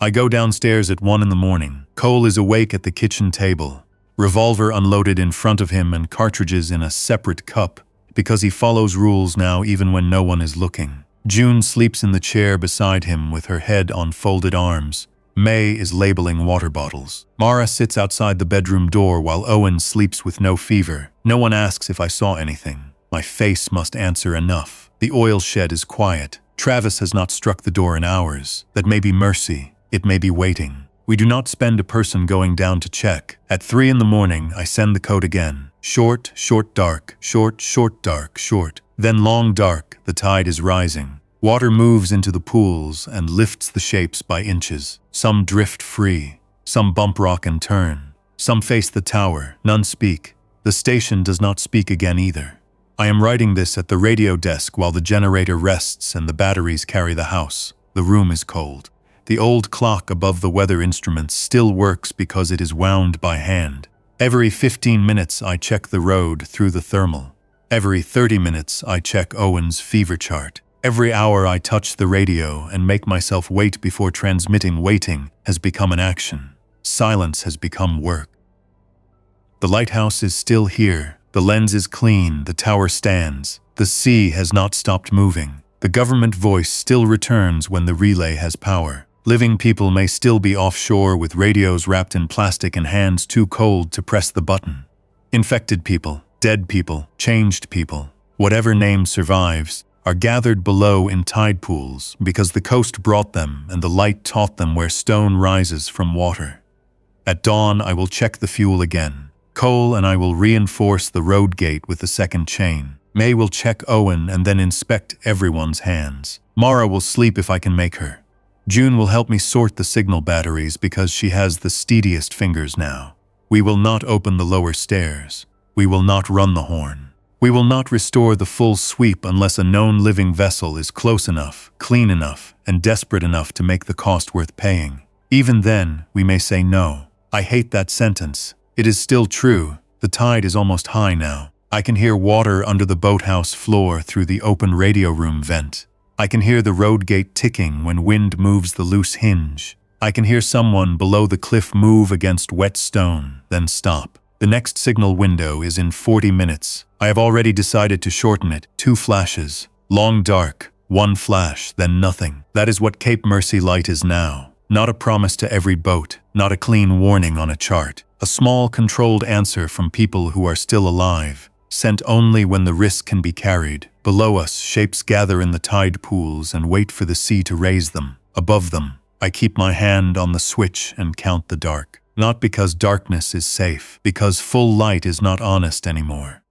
A: I go downstairs at 1 in the morning. Cole is awake at the kitchen table. Revolver unloaded in front of him and cartridges in a separate cup, because he follows rules now even when no one is looking. June sleeps in the chair beside him with her head on folded arms. May is labeling water bottles. Mara sits outside the bedroom door while Owen sleeps with no fever. No one asks if I saw anything. My face must answer enough. The oil shed is quiet. Travis has not struck the door in hours. That may be mercy. It may be waiting. We do not spend a person going down to check. At 3 in the morning, I send the code again. Short, short, dark, short, short, dark, short. Then long, dark. The tide is rising. Water moves into the pools and lifts the shapes by inches. Some drift free. Some bump rock and turn. Some face the tower. None speak. The station does not speak again either. I am writing this at the radio desk while the generator rests and the batteries carry the house. The room is cold. The old clock above the weather instruments still works because it is wound by hand. Every 15 minutes I check the road through the thermal. Every 30 minutes I check Owen's fever chart. Every hour I touch the radio and make myself wait before transmitting. Waiting has become an action. Silence has become work. The lighthouse is still here. The lens is clean. The tower stands. The sea has not stopped moving. The government voice still returns when the relay has power. Living people may still be offshore with radios wrapped in plastic and hands too cold to press the button. Infected people, dead people, changed people, whatever name survives, are gathered below in tide pools because the coast brought them and the light taught them where stone rises from water. At dawn, I will check the fuel again. Cole and I will reinforce the road gate with the second chain. May will check Owen and then inspect everyone's hands. Mara will sleep if I can make her. June will help me sort the signal batteries because she has the steadiest fingers now. We will not open the lower stairs. We will not run the horn. We will not restore the full sweep unless a known living vessel is close enough, clean enough, and desperate enough to make the cost worth paying. Even then, we may say no. I hate that sentence. It is still true. The tide is almost high now. I can hear water under the boathouse floor through the open radio room vent. I can hear the road gate ticking when wind moves the loose hinge. I can hear someone below the cliff move against wet stone, then stop. The next signal window is in 40 minutes. I have already decided to shorten it. 2 flashes. Long dark. 1 flash, then nothing. That is what Cape Mercy light is now. Not a promise to every boat. Not a clean warning on a chart. A small, controlled answer from people who are still alive. Sent only when the risk can be carried. Below us, shapes gather in the tide pools and wait for the sea to raise them. Above them, I keep my hand on the switch and count the dark. Not because darkness is safe, because full light is not honest anymore.